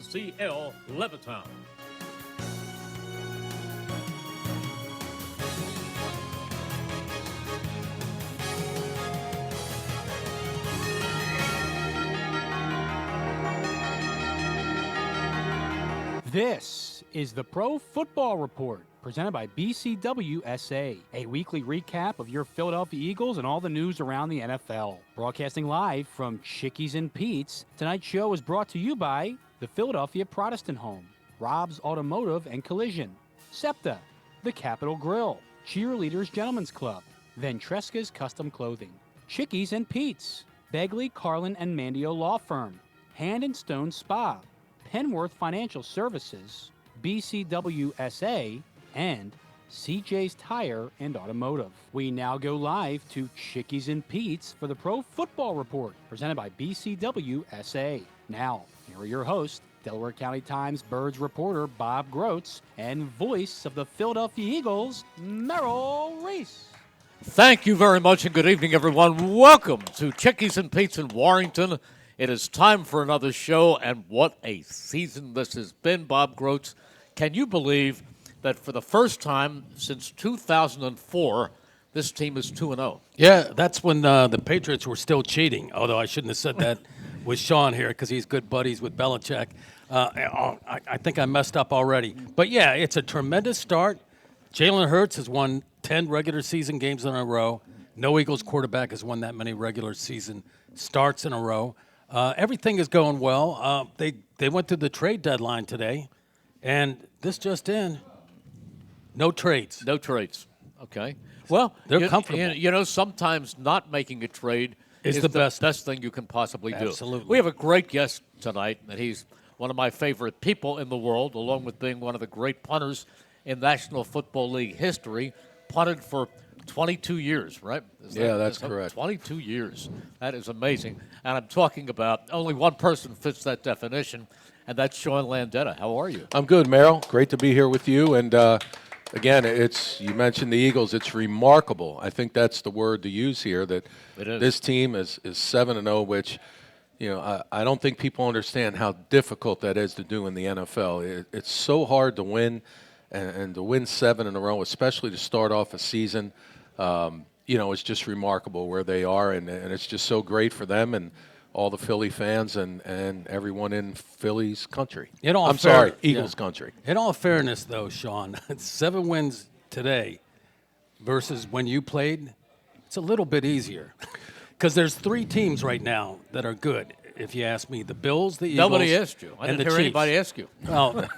CL Levittown. This is the Pro Football Report, presented by BCWSA, a weekly recap of your Philadelphia Eagles and all the news around the NFL. Broadcasting live from Chickies and Pete's, tonight's show is brought to you by the Philadelphia Protestant Home, Rob's Automotive and Collision, SEPTA, The Capitol Grill, Cheerleaders Gentlemen's Club, Ventresca's Custom Clothing, Chickies and Pete's, Begley, Carlin, and Mandio Law Firm, Hand and Stone Spa, Penworth Financial Services, BCWSA, and CJ's Tire and Automotive. We now go live to Chickies and Pete's for the Pro Football Report, presented by BCWSA. Now, here are your hosts, Delaware County Times Birds reporter Bob Grotz and voice of the Philadelphia Eagles, Merrill Reese. Thank you very much, and good evening, everyone. Welcome to Chickies and Pete's in Warrington. It is time for another show, and what a season this has been, Bob Grotz. Can you believe that for the first time since 2004, this team is 2-0? Yeah, that's when the Patriots were still cheating, although I shouldn't have said that with Sean here because he's good buddies with Belichick. I think I messed up already. But, yeah, it's a tremendous start. Jalen Hurts has won 10 regular season games in a row. No Eagles quarterback has won that many regular season starts in a row. Everything is going well. They went through the trade deadline today, and this just in, no trades. No trades. Okay. Well, they're comfortable. You know, sometimes not making a trade is the best thing you can possibly do. Absolutely. We have a great guest tonight, and he's one of my favorite people in the world, along with being one of the great punters in National Football League history. Punted for 22 years, right? That's correct. 22 years. That is amazing. And I'm talking about only one person fits that definition, and that's Sean Landeta. How are you? I'm good, Merrill. Great to be here with you. And, again, you mentioned the Eagles. It's remarkable. I think that's the word to use here, that this team is 7-0, which, you know, I don't think people understand how difficult that is to do in the NFL. It's so hard to win. And to win 7 in a row, especially to start off a season, you know, it's just remarkable where they are, and it's just so great for them and all the Philly fans and everyone in Philly's country. Eagles country. In all fairness, though, Sean, 7 wins today versus when you played, it's a little bit easier because there's 3 teams right now that are good, if you ask me. The Bills, the Eagles, Nobody asked you. I didn't hear anybody ask you. Oh.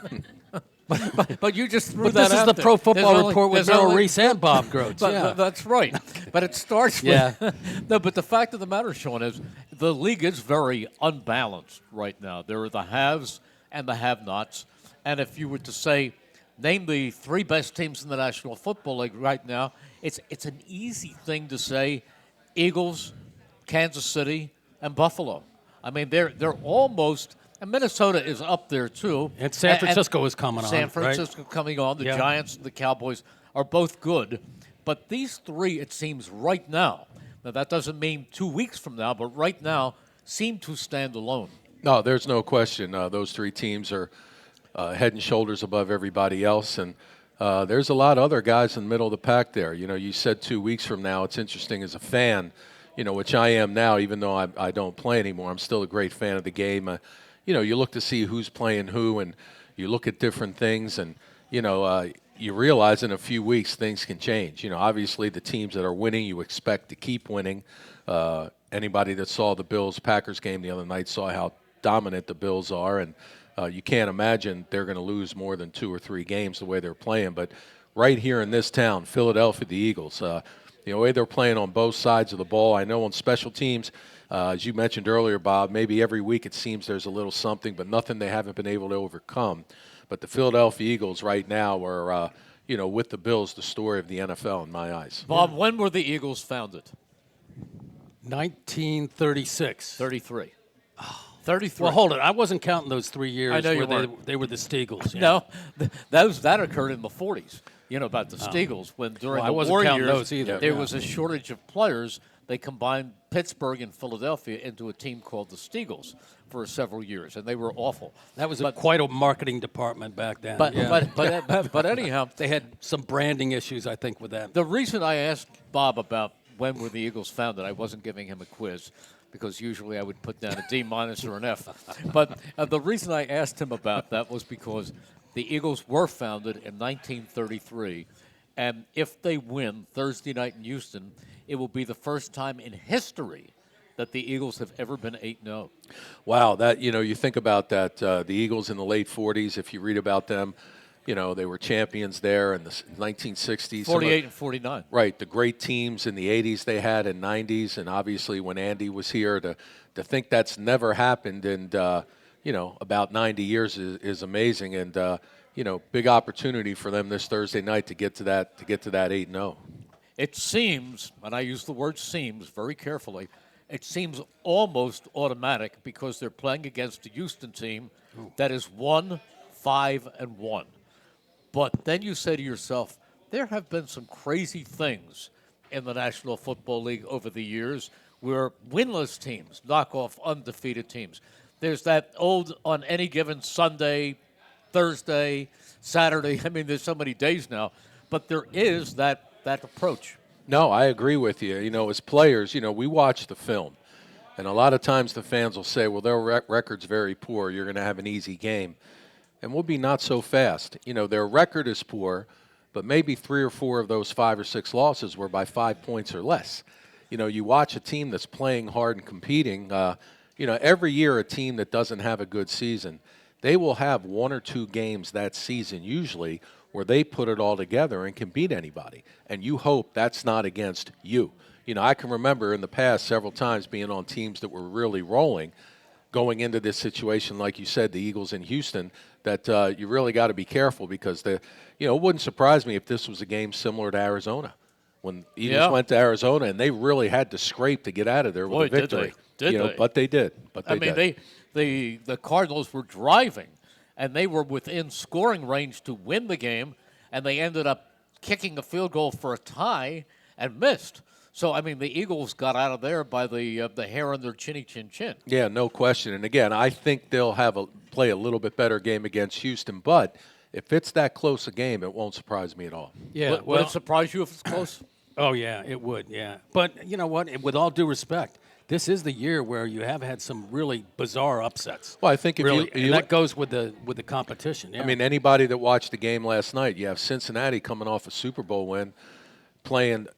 But you just threw but that this out is the Pro Football Report with Merrill Reese and Bob Grotz. But that's right. But it starts with no. But the fact of the matter, Sean, is the league is very unbalanced right now. There are the haves and the have-nots. And if you were to say, name the 3 best teams in the National Football League right now, it's an easy thing to say: Eagles, Kansas City, and Buffalo. I mean, they're almost. And Minnesota is up there, too. And San Francisco is coming on. San Francisco coming on. The Giants and the Cowboys are both good. But these 3, it seems, right now, that doesn't mean 2 weeks from now, but right now, seem to stand alone. No, there's no question. Those 3 teams are head and shoulders above everybody else. And there's a lot of other guys in the middle of the pack there. You know, you said 2 weeks from now. It's interesting as a fan, you know, which I am now, even though I don't play anymore. I'm still a great fan of the game. You know, you look to see who's playing who, and you look at different things, and, you know, you realize in a few weeks things can change. You know, obviously the teams that are winning, you expect to keep winning. Anybody that saw the Bills-Packers game the other night saw how dominant the Bills are, and you can't imagine they're going to lose more than 2 or 3 games the way they're playing. But right here in this town, Philadelphia, the Eagles, the way they're playing on both sides of the ball. I know on special teams, as you mentioned earlier, Bob, maybe every week it seems there's a little something, but nothing they haven't been able to overcome. But the Philadelphia Eagles right now are, you know, with the Bills, the story of the NFL in my eyes. Bob, when were the Eagles founded? 1936. 33. 33. Well, hold it. I wasn't counting those 3 years I know you where weren't. they were the Steagles. No, that occurred in the 40s. You know about the Steagles when during I the wasn't war counting years those either. there was a shortage of players. they combined Pittsburgh and Philadelphia into a team called the Steagles for several years, and they were awful. That was quite a marketing department back then. But, yeah. but anyhow, They had some branding issues, I think, with that. the reason I asked Bob about when were the Eagles founded, I wasn't giving him a quiz because usually I would put down a D- or an F. But the reason I asked him about that was because the Eagles were founded in 1933, and if they win Thursday night in Houston, it will be the first time in history that the Eagles have ever been 8-0. Wow, that you think about that. The Eagles in the late '40s. If you read about them, they were champions there in the 1960s. 48 and 49. Right, the great teams in the '80s they had and '90s, and obviously when Andy was here, to think that's never happened in about 90 years is amazing, and big opportunity for them this Thursday night to get to that 8-0. It seems, and I use the word seems very carefully, it seems almost automatic because they're playing against a Houston team that is 1-5-1. But then you say to yourself, there have been some crazy things in the National Football League over the years where winless teams knock off undefeated teams. There's that old on any given Sunday, Thursday, Saturday. I mean, there's so many days now. But there is that approach. No, I agree with you. As players, we watch the film. And a lot of times the fans will say, well, their record's very poor. You're going to have an easy game. And we'll be not so fast. Their record is poor, but maybe 3 or 4 of those 5 or 6 losses were by 5 points or less. You watch a team that's playing hard and competing. Every year a team that doesn't have a good season, they will have 1 or 2 games that season usually where they put it all together and can beat anybody. And you hope that's not against you. I can remember in the past several times being on teams that were really rolling, going into this situation, like you said, the Eagles in Houston, that you really got to be careful because it wouldn't surprise me if this was a game similar to Arizona. When Eagles went to Arizona and they really had to scrape to get out of there with a victory. Did they? But they did. The Cardinals were driving, and they were within scoring range to win the game, and they ended up kicking a field goal for a tie and missed. So, the Eagles got out of there by the hair on their chinny chin. Yeah, no question. And again, I think they'll play a little bit better game against Houston, but if it's that close a game, it won't surprise me at all. Yeah, Would it surprise you if it's close? Oh, yeah, it would, yeah. But you know what? With all due respect, this is the year where you have had some really bizarre upsets. Well, I think and that goes with the competition. Yeah. Anybody that watched the game last night, you have Cincinnati coming off a Super Bowl win, playing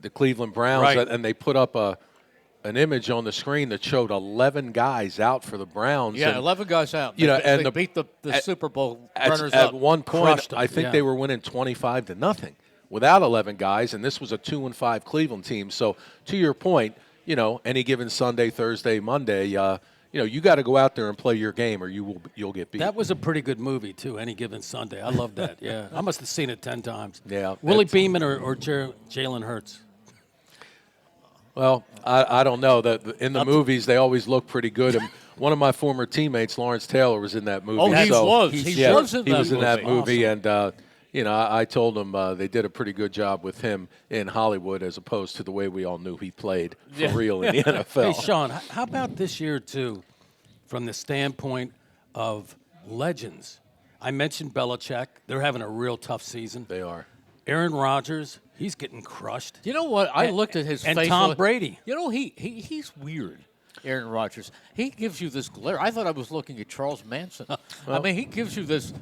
the Cleveland Browns, right. And they put up an image on the screen that showed 11 guys out for the Browns. Yeah, and, 11 guys out. And they beat the Super Bowl runners at up. one point, Crushed them. I think they were winning 25-0 without 11 guys, and this was a 2-5 Cleveland team. So to your point, any given Sunday, Thursday, Monday, you got to go out there and play your game, or you'll get beat. That was a pretty good movie too. Any Given Sunday, I love that. Yeah, I must have seen it 10 times. Yeah, Willie Beeman or Jalen Hurts. Well, I don't know. In the movies, they always look pretty good. And one of my former teammates, Lawrence Taylor, was in that movie. Oh, he was. He was in that movie, and I told him they did a pretty good job with him in Hollywood as opposed to the way we all knew he played for real in the NFL. Hey, Sean, how about this year too, from the standpoint of legends? I mentioned Belichick. They're having a real tough season. They are. Aaron Rodgers, he's getting crushed. You know what? I looked at his face. And Tom Brady. He's weird, Aaron Rodgers. He gives you this glare. I thought I was looking at Charles Manson. He gives you this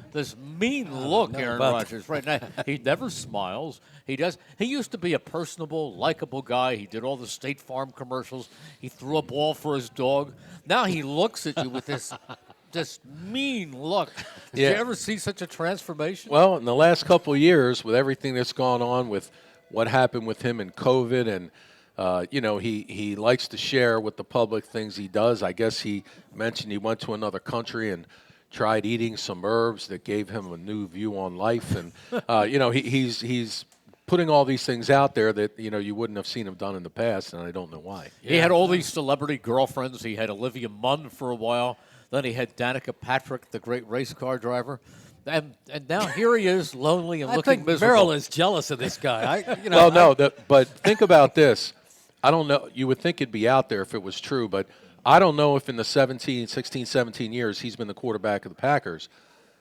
mean look, Aaron Rodgers, right now. He never smiles. He used to be a personable, likable guy. He did all the State Farm commercials. He threw a ball for his dog. Now he looks at you with this mean look. Did you ever see such a transformation? Well, in the last couple of years, with everything that's gone on with what happened with him in COVID, and he likes to share with the public things he does. I guess he mentioned he went to another country and tried eating some herbs that gave him a new view on life, and he's putting all these things out there that you wouldn't have seen him done in the past, and I don't know why. He had all these celebrity girlfriends. He had Olivia Munn for a while. Then he had Danica Patrick, the great race car driver. And now here he is, lonely and looking miserable. Merrill is jealous of this guy. But think about this. I don't know. You would think it'd be out there if it was true, but I don't know if in the 16, 17 years he's been the quarterback of the Packers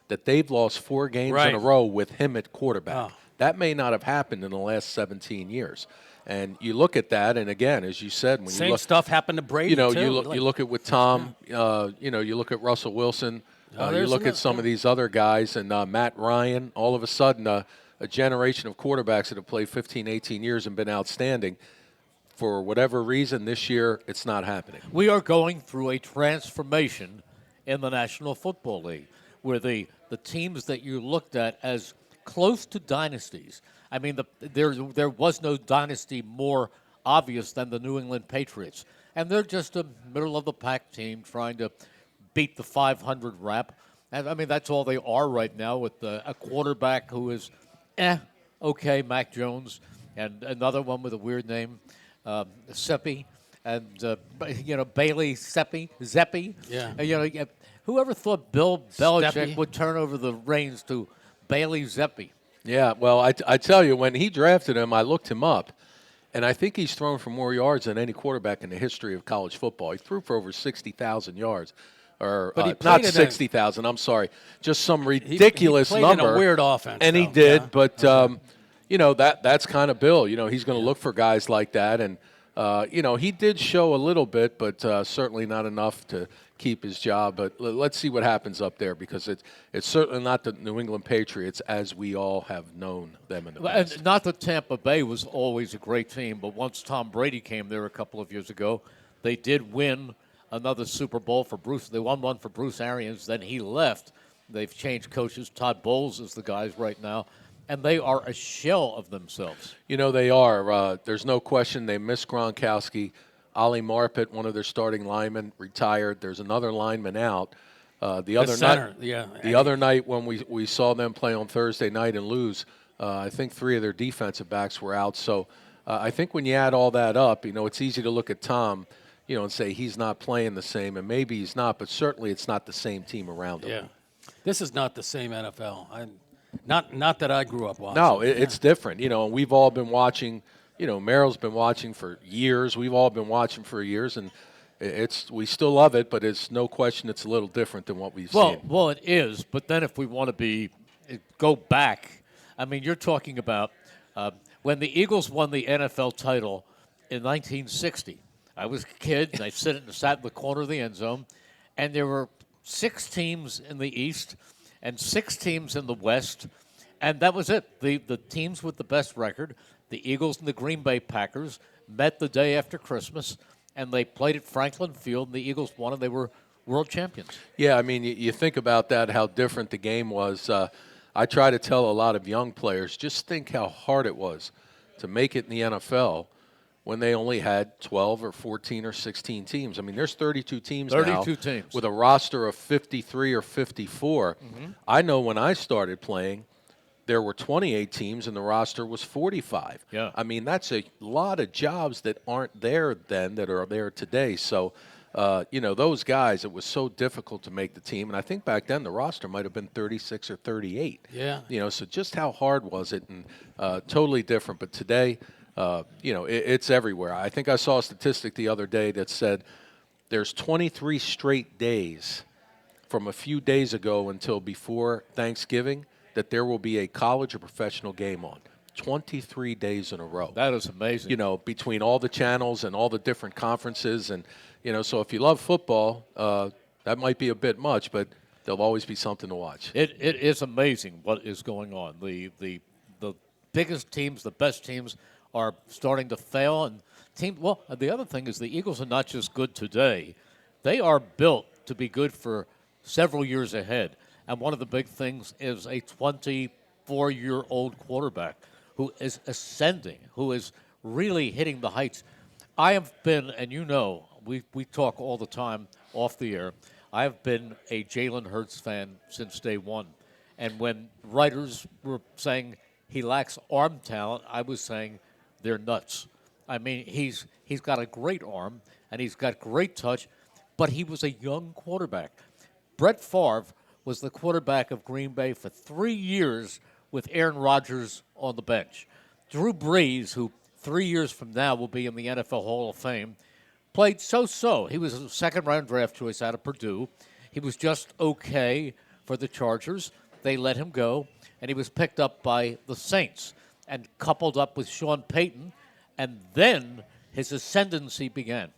that they've lost 4 games in a row with him at quarterback. That may not have happened in the last 17 years. And you look at that, and again, as you said, when Same you look, stuff happened to Brady, you too. you look at with Tom, you look at Russell Wilson, you look at some of these other guys, and Matt Ryan, all of a sudden a generation of quarterbacks that have played 15, 18 years and been outstanding. For whatever reason, this year, it's not happening. We are going through a transformation in the National Football League where the teams that you looked at as close to dynasties, I mean, there was no dynasty more obvious than the New England Patriots. And they're just a middle-of-the-pack team trying to beat the 500 rap. And, I mean, that's all they are right now with a quarterback who is, okay, Mac Jones, and another one with a weird name. Seppi, and Bailey Zeppi. Yeah. Whoever thought Bill Belichick Steppy. would turn over the reins to Bailey Zeppi? Yeah, well, I tell you, when he drafted him, I looked him up, and I think he's thrown for more yards than any quarterback in the history of college football. He threw for over 60,000 yards. Or not 60,000, I'm sorry. Just some ridiculous he played number. in a weird offense. And he did, but that's kind of Bill. He's going to look for guys like that, and he did show a little bit, but certainly not enough to keep his job. But let's see what happens up there, because it's certainly not the New England Patriots as we all have known them in the past. And not that Tampa Bay was always a great team, but once Tom Brady came there a couple of years ago, they did win another Super Bowl for Bruce. They won one for Bruce Arians. Then he left. They've changed coaches. Todd Bowles is the guys right now. And they are a shell of themselves. They are. There's no question they miss Gronkowski. Ollie Marpet, one of their starting linemen, retired. There's another lineman out. The other night when we saw them play on Thursday night and lose, I think 3 of their defensive backs were out. So I think when you add all that up, it's easy to look at Tom, and say he's not playing the same, and maybe he's not, but certainly it's not the same team around him. Yeah, this is not the same NFL. Not that I grew up watching. No, it's different. And we've all been watching. Merrill's been watching for years. We've all been watching for years, and we still love it. But it's no question it's a little different than what we've seen. Well, it is. But then if we want to go back, I mean, you're talking about when the Eagles won the NFL title in 1960. I was a kid, and I sat in the corner of the end zone, and there were 6 teams in the East and 6 teams in the West, and that was it. The teams with the best record, the Eagles and the Green Bay Packers, met the day after Christmas, and they played at Franklin Field, and the Eagles won, and they were world champions. Yeah, I mean, you think about that, how different the game was. I try to tell a lot of young players, just think how hard it was to make it in the NFL when they only had 12 or 14 or 16 teams. I mean, there's 32 teams now. 32 teams. With a roster of 53 or 54. Mm-hmm. I know when I started playing, there were 28 teams and the roster was 45. Yeah. I mean, that's a lot of jobs that aren't there then that are there today. So, those guys, it was so difficult to make the team. And I think back then the roster might have been 36 or 38. Yeah. So just how hard was it? And totally different. But today, it's everywhere. I think I saw a statistic the other day that said there's 23 straight days from a few days ago until before Thanksgiving that there will be a college or professional game on. 23 days in a row. That is amazing. Between all the channels and all the different conferences. And, so if you love football, that might be a bit much, but there'll always be something to watch. It is amazing what is going on. The biggest teams, the best teams, are starting to fail. And the other thing is the Eagles are not just good today. They are built to be good for several years ahead. And one of the big things is a 24-year-old quarterback who is ascending, who is really hitting the heights. I have been, and we talk all the time off the air, I have been a Jalen Hurts fan since day one. And when writers were saying he lacks arm talent, I was saying they're nuts. I mean, he's got a great arm, and he's got great touch, but he was a young quarterback. Brett Favre was the quarterback of Green Bay for 3 years with Aaron Rodgers on the bench. Drew Brees, who 3 years from now will be in the NFL Hall of Fame. Played so-so. He was a second-round draft choice out of Purdue. He was just okay for the Chargers. They let him go, and he was picked up by the Saints and coupled up with Sean Payton, and then his ascendancy began.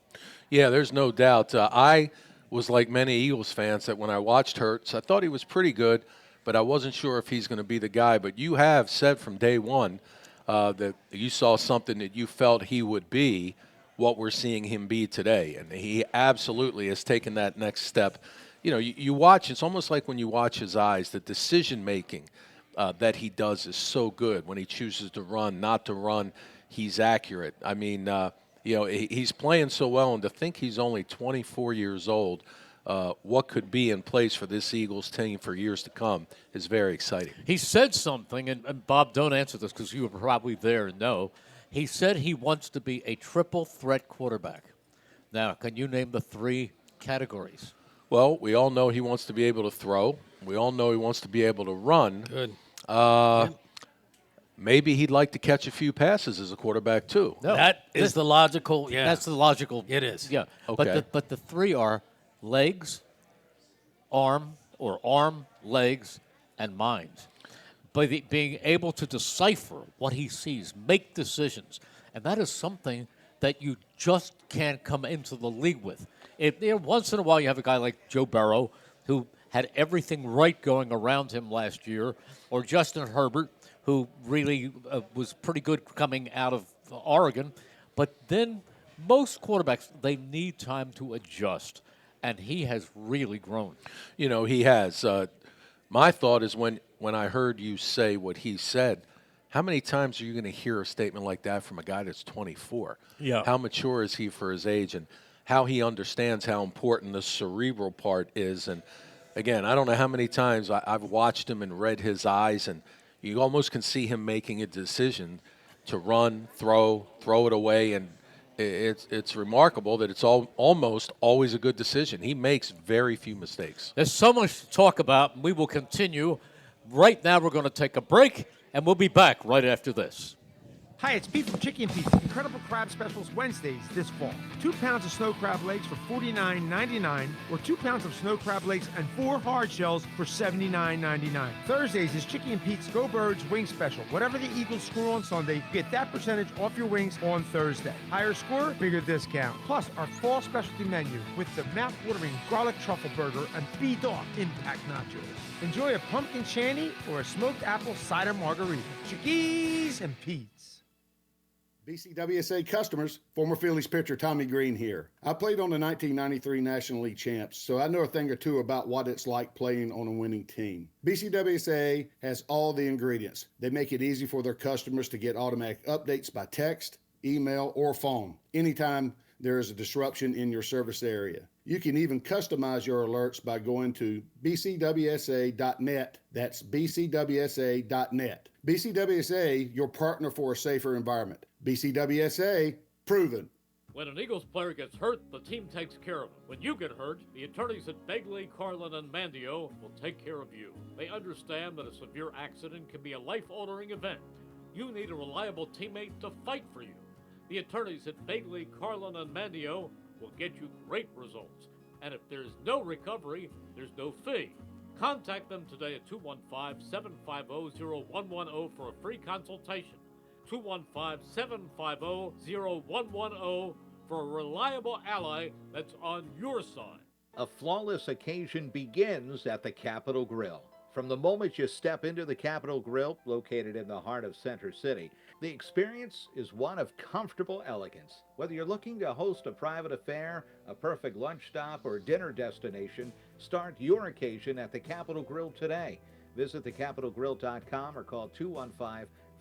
Yeah, there's no doubt. I was like many Eagles fans that when I watched Hurts, I thought he was pretty good, but I wasn't sure if he's going to be the guy. But you have said from day one that you saw something that you felt he would be what we're seeing him be today. And he absolutely has taken that next step. You know, you watch, it's almost like when you watch his eyes, the decision-making that he does is so good. When he chooses to run, not to run, he's accurate. I mean, you know, he's playing so well, and to think he's only 24 years old, what could be in place for this Eagles team for years to come is very exciting. He said something, and Bob, don't answer this because you were probably there and know. He said he wants to be a triple threat quarterback. Now, can you name the 3 categories? Well, we all know he wants to be able to throw. We all know he wants to be able to run. Good. Maybe he'd like to catch a few passes as a quarterback too. No, That is the logical, yeah. That's the logical. It is. Yeah. Okay. But the 3 are legs, arm, legs, and mind. By being able to decipher what he sees, make decisions, and that is something that you just can't come into the league with. Once in a while, you have a guy like Joe Burrow who had everything right going around him last year, or Justin Herbert, who really was pretty good coming out of Oregon. But then most quarterbacks, they need time to adjust, and he has really grown. You know, he has. My thought is when I heard you say what he said, how many times are you going to hear a statement like that from a guy that's 24? Yeah. How mature is he for his age, and how he understands how important the cerebral part is. And, again, I don't know how many times I've watched him and read his eyes, and you almost can see him making a decision to run, throw it away, and it's remarkable that it's almost always a good decision. He makes very few mistakes. There's so much to talk about, and we will continue. Right now, we're going to take a break, and we'll be back right after this. Hi, it's Pete from Chicken Pete's Incredible Crab Specials Wednesdays this fall. 2 pounds of snow crab legs for $49.99 or 2 pounds of snow crab legs and 4 hard shells for $79.99. Thursdays is Chicken Pete's Go Birds Wing Special. Whatever the Eagles score on Sunday, get that percentage off your wings on Thursday. Higher score, bigger discount. Plus, our fall specialty menu with the mouth-watering garlic truffle burger and B-Dog Impact Nachos. Enjoy a pumpkin shanty or a smoked apple cider margarita. Chickies and Pete's. BCWSA customers, former Phillies pitcher Tommy Green here. I played on the 1993 National League champs, so I know a thing or two about what it's like playing on a winning team. BCWSA has all the ingredients. They make it easy for their customers to get automatic updates by text, email, or phone anytime there is a disruption in your service area. You can even customize your alerts by going to bcwsa.net. That's bcwsa.net. BCWSA, your partner for a safer environment. BCWSA, proven. When an Eagles player gets hurt, the team takes care of him. When you get hurt, the attorneys at Begley, Carlin, and Mandio will take care of you. They understand that a severe accident can be a life-altering event. You need a reliable teammate to fight for you. The attorneys at Begley, Carlin, and Mandio will get you great results. And if there's no recovery, there's no fee. Contact them today at 215-750-0110 for a free consultation. 215-750-0110 for a reliable ally that's on your side. A flawless occasion begins at the Capitol Grill. From the moment you step into the Capitol Grill, located in the heart of Center City, the experience is one of comfortable elegance. Whether you're looking to host a private affair, a perfect lunch stop, or dinner destination, start your occasion at the Capitol Grill today. Visit thecapitolgrill.com or call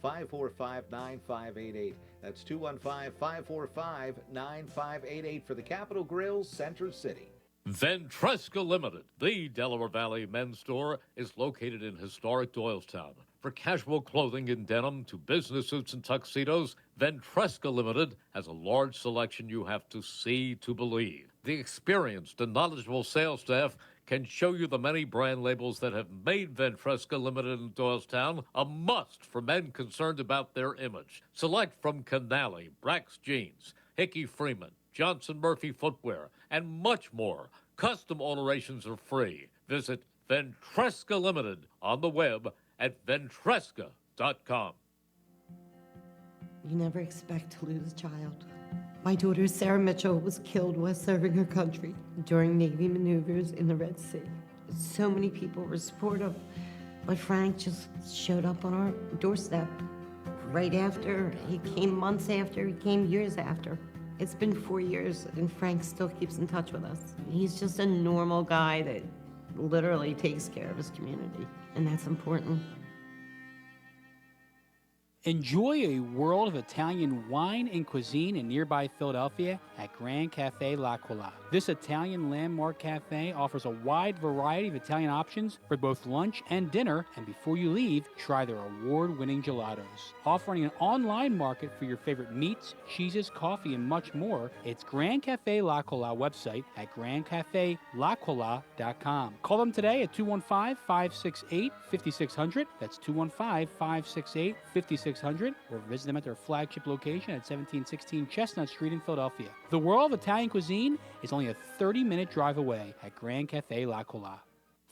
215-545-9588. That's 215-545-9588 for the Capitol Grill, Center City. Ventresca Limited, the Delaware Valley men's store, is located in historic Doylestown. For casual clothing in denim to business suits and tuxedos, Ventresca Limited has a large selection you have to see to believe. The experienced and knowledgeable sales staff can show you the many brand labels that have made Ventresca Limited in Doylestown a must for men concerned about their image. Select from Canali, Brax Jeans, Hickey Freeman, Johnson Murphy Footwear, and much more. Custom alterations are free. Visit Ventresca Limited on the web at ventresca.com. You never expect to lose a child. My daughter, Sarah Mitchell, was killed while serving her country during Navy maneuvers in the Red Sea. So many people were supportive, but Frank just showed up on our doorstep right after. He came months after, he came years after. It's been 4 years, and Frank still keeps in touch with us. He's just a normal guy that literally takes care of his community, and that's important. Enjoy a world of Italian wine and cuisine in nearby Philadelphia at Grand Cafe L'Aquila. This Italian landmark cafe offers a wide variety of Italian options for both lunch and dinner, and before you leave, try their award-winning gelatos. Offering an online market for your favorite meats, cheeses, coffee, and much more, it's Grand Cafe L'Aquila website at grandcafel'Aquila.com. Call them today at 215-568-5600. That's 215-568-5600. Or visit them at their flagship location at 1716 Chestnut Street in Philadelphia. The world of Italian cuisine is only a 30-minute drive away at Grand Cafe L'Aquila.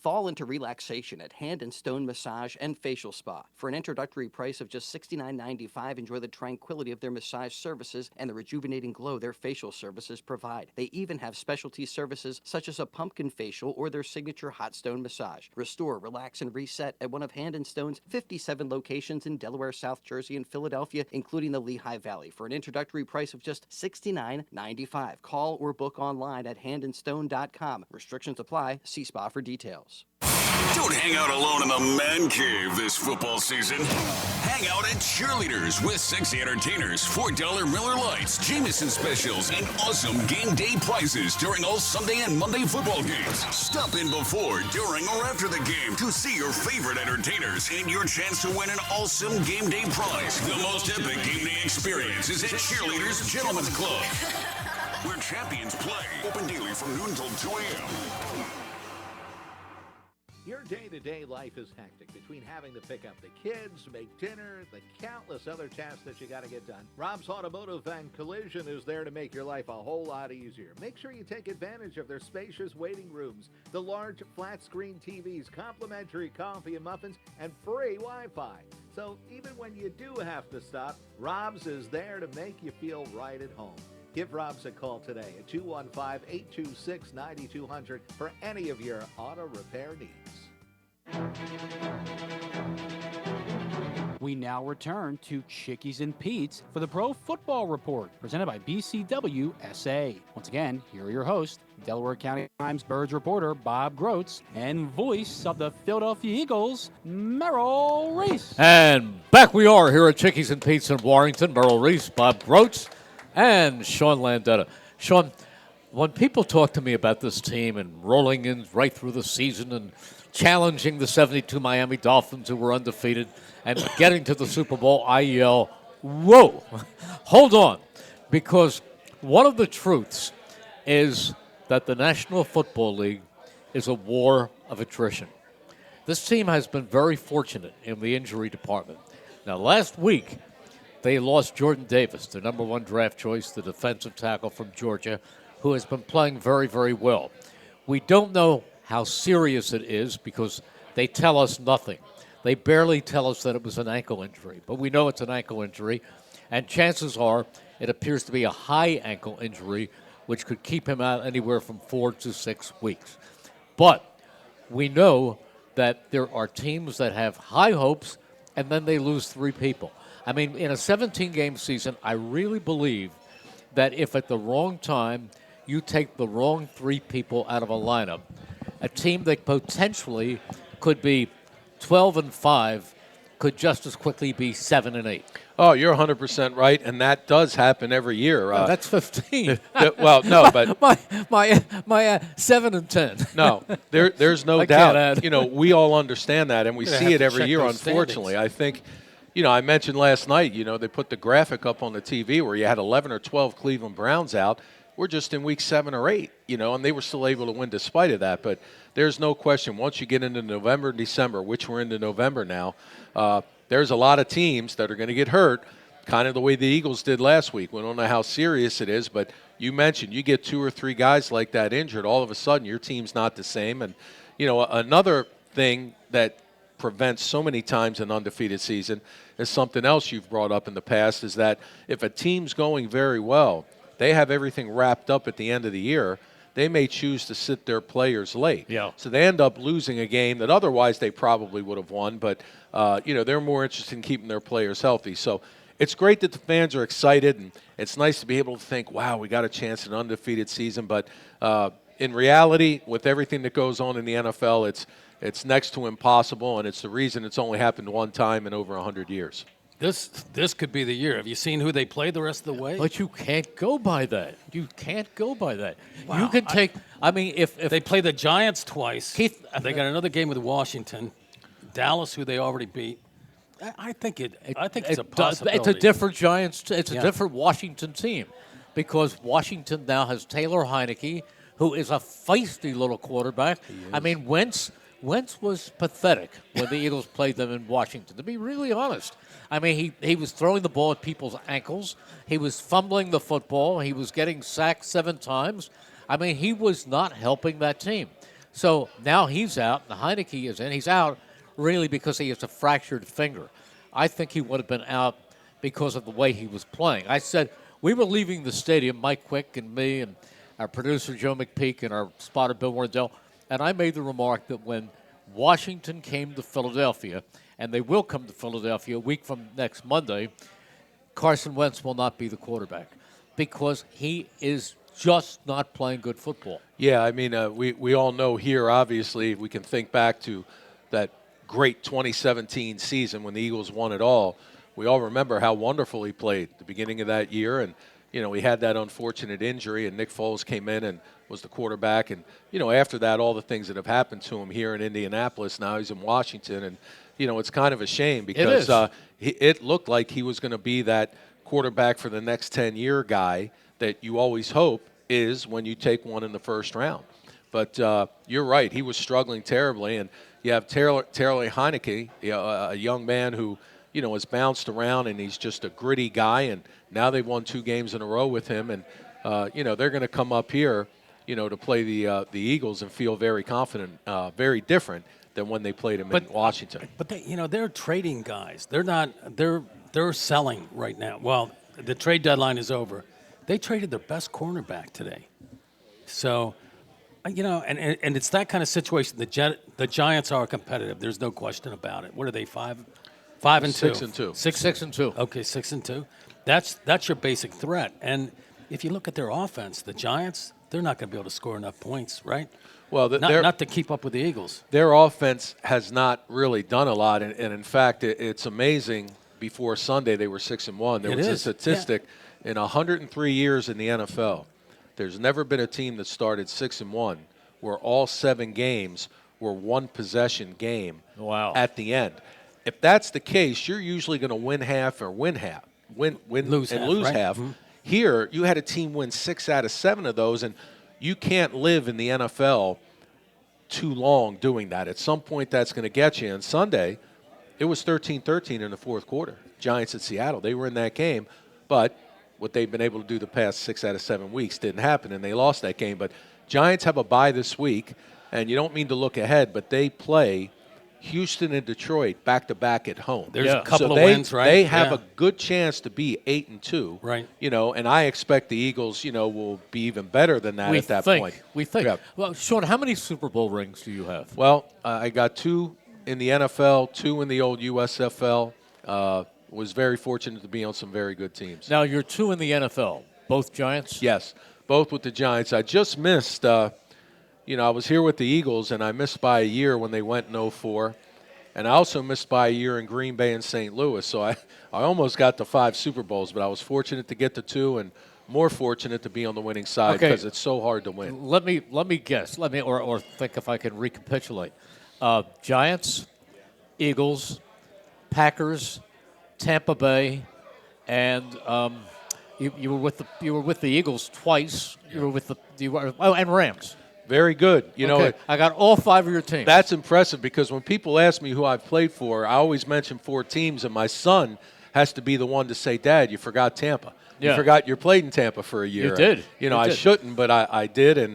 Fall into relaxation at Hand and Stone Massage and Facial Spa. For an introductory price of just $69.95, enjoy the tranquility of their massage services and the rejuvenating glow their facial services provide. They even have specialty services such as a pumpkin facial or their signature hot stone massage. Restore, relax, and reset at one of Hand and Stone's 57 locations in Delaware, South Jersey, and Philadelphia, including the Lehigh Valley, for an introductory price of just $69.95. Call or book online at handandstone.com. Restrictions apply. See spa for details. Don't hang out alone in the man cave this football season. Hang out at Cheerleaders with sexy entertainers, $4 Miller Lights, Jameson specials, and awesome game day prizes during all Sunday and Monday football games. Stop in before, during, or after the game to see your favorite entertainers and your chance to win an awesome game day prize. The most epic game day experience is at Cheerleaders Gentlemen's Club, where champions play. Open daily from noon till 2 a.m. Your day-to-day life is hectic between having to pick up the kids, make dinner, the countless other tasks that you got to get done. Rob's Automotive and Collision is there to make your life a whole lot easier. Make sure you take advantage of their spacious waiting rooms, the large flat-screen TVs, complimentary coffee and muffins, and free Wi-Fi. So even when you do have to stop, Rob's is there to make you feel right at home. Give Rob's a call today at 215-826-9200 for any of your auto repair needs. We now return to Chickies and Pete's for the Pro Football Report, presented by BCWSA. Once again, here are your hosts, Delaware County Times Birds reporter Bob Grotz and voice of the Philadelphia Eagles, Merrill Reese. And back we are here at Chickies and Pete's in Warrington. Merrill Reese, Bob Grotz, and Sean Landeta. Sean, when people talk to me about this team and rolling in right through the season and challenging the 72 Miami Dolphins who were undefeated and getting to the Super Bowl, I yell, whoa, hold on. Because one of the truths is that the National Football League is a war of attrition. This team has been very fortunate in the injury department. Now, last week, they lost Jordan Davis, the number one draft choice, the defensive tackle from Georgia, who has been playing very, very well. We don't know how serious it is because they tell us nothing. They barely tell us that it was an ankle injury, but we know it's an ankle injury, and chances are it appears to be a high ankle injury, which could keep him out anywhere from 4 to 6 weeks. But we know that there are teams that have high hopes, and then they lose 3 people. I mean, in a 17-game season, I really believe that if at the wrong time you take the wrong 3 people out of a lineup, a team that potentially could be 12-5 could just as quickly be 7-8. Oh, you're 100% right, and that does happen every year. No, that's 15. Well, no, but my 7 and 10. No, there's no doubt. You know, we all understand that, and we see it every year. Unfortunately, I think. You know, I mentioned last night, you know, they put the graphic up on the TV where you had 11 or 12 Cleveland Browns out. we're just in week 7 or 8, and they were still able to win despite of that. But there's no question, once you get into November and December, which we're into November now, there's a lot of teams that are going to get hurt, kind of the way the Eagles did last week. We don't know how serious it is, but you mentioned you get 2 or 3 guys like that injured, all of a sudden your team's not the same. And, another thing that prevents so many times an undefeated season is something else you've brought up in the past, is that if a team's going very well, they have everything wrapped up at the end of the year, they may choose to sit their players late. Yeah. So they end up losing a game that otherwise they probably would have won, but they're more interested in keeping their players healthy. So it's great that the fans are excited, and it's nice to be able to think, wow, we got a chance at an undefeated season. But in reality, with everything that goes on in the NFL, it's next to impossible, and it's the reason it's only happened one time in over 100 years. This could be the year. Have you seen who they play the rest of the way? But you can't go by that. You can't go by that. Wow. You can take – if they play the Giants twice, Keith, they got another game with Washington, Dallas, who they already beat. I think it's a possibility. It's a different Giants – it's a different Washington team, because Washington now has Taylor Heineke, who is a feisty little quarterback. I mean, Wentz was pathetic when the Eagles played them in Washington, to be really honest. I mean, he was throwing the ball at people's ankles. He was fumbling the football. He was getting sacked 7 times. I mean, he was not helping that team. So now he's out, and Heineke is in. He's out really because he has a fractured finger. I think he would have been out because of the way he was playing. I said, we were leaving the stadium, Mike Quick and me and our producer Joe McPeak and our spotter Bill Wardell, and I made the remark that when Washington came to Philadelphia, and they will come to Philadelphia a week from next Monday, Carson Wentz will not be the quarterback because he is just not playing good football. Yeah, I mean, we all know here, obviously, we can think back to that great 2017 season when the Eagles won it all. We all remember how wonderful he played at the beginning of that year, and he had that unfortunate injury, and Nick Foles came in and was the quarterback. And, after that, all the things that have happened to him here in Indianapolis, now he's in Washington. And, it's kind of a shame because it looked like he was going to be that quarterback for the next 10-year guy that you always hope is when you take one in the first round. But you're right. He was struggling terribly. And you have Taylor Heineke, a young man who, has bounced around, and he's just a gritty guy. And now they've won 2 games in a row with him. And, they're going to come up here, to play the Eagles and feel very confident, very different than when they played him in Washington. But they're trading guys. They're selling right now. Well, the trade deadline is over. They traded their best cornerback today. So, and it's that kind of situation. The Giants are competitive. There's no question about it. What are they, 5-2? 6-2. 6-2. Okay, 6-2. That's your basic threat. And if you look at their offense, the Giants, they're not going to be able to score enough points, right? Well, not to keep up with the Eagles. Their offense has not really done a lot, and in fact, it's amazing. Before Sunday, they were 6-1. There was a statistic in 103 years in the NFL. There's never been a team that started 6-1 where all 7 games were one possession game at the end. If that's the case, you're usually going to win half or lose half. Mm-hmm. Here, you had a team win 6 out of 7 of those, and you can't live in the NFL too long doing that. At some point, that's going to get you. And Sunday, it was 13-13 in the fourth quarter. Giants at Seattle, they were in that game. But what they've been able to do the past 6 out of 7 weeks didn't happen, and they lost that game. But Giants have a bye this week, and you don't mean to look ahead, but they play Houston and Detroit back-to-back at home. There's a couple of wins, right? They have a good chance to be 8-2. Right. And I expect the Eagles, will be even better than that at that point. We think. Yeah. Well, Sean, how many Super Bowl rings do you have? Well, I got 2 in the NFL, 2 in the old USFL. Was very fortunate to be on some very good teams. Now, you're 2 in the NFL. Both Giants? Yes, both with the Giants. I just missed I was here with the Eagles, and I missed by a year when they went in 2004. And I also missed by a year in Green Bay and St. Louis. So I almost got to 5 Super Bowls, but I was fortunate to get to 2 and more fortunate to be on the winning side because it's so hard to win. Let me guess. Or think if I can recapitulate. Giants, Eagles, Packers, Tampa Bay, and You were with the Eagles twice. You were with and Rams. Very good. You know, I got all 5 of your teams. That's impressive because when people ask me who I've played for, I always mention 4 teams, and my son has to be the one to say, Dad, you forgot Tampa. Yeah. You forgot you played in Tampa for a year. You did. You know, I shouldn't, but I did, and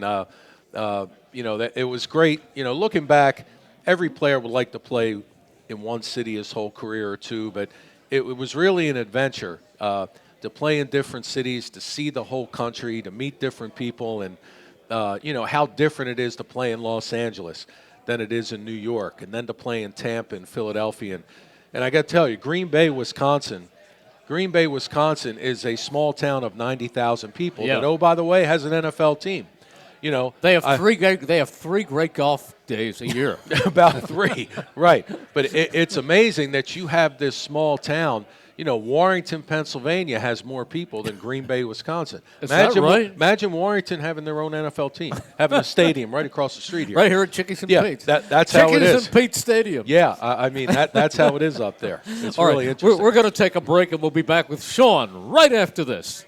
you know, it was great. You know, looking back, every player would like to play in one city his whole career or two, but it was really an adventure to play in different cities, to see the whole country, to meet different people, and you know, how different it is to play in Los Angeles than it is in New York, and then to play in Tampa and Philadelphia. And I got to tell you, Green Bay, Wisconsin is a small town of 90,000 people that, oh, by the way, has an NFL team. You know, they have three great golf days a year. About 3, right. But it's amazing that you have this small town. You know, Warrington, Pennsylvania has more people than Green Bay, Wisconsin. Is that right? Imagine Warrington having their own NFL team, having a stadium right across the street here. Right here at Chickies and Pete's. That's how it is. Chickies and Pete's Stadium. Yeah, I mean, that's how it is up there. It's All really right, interesting. We're going to take a break, and we'll be back with Sean right after this.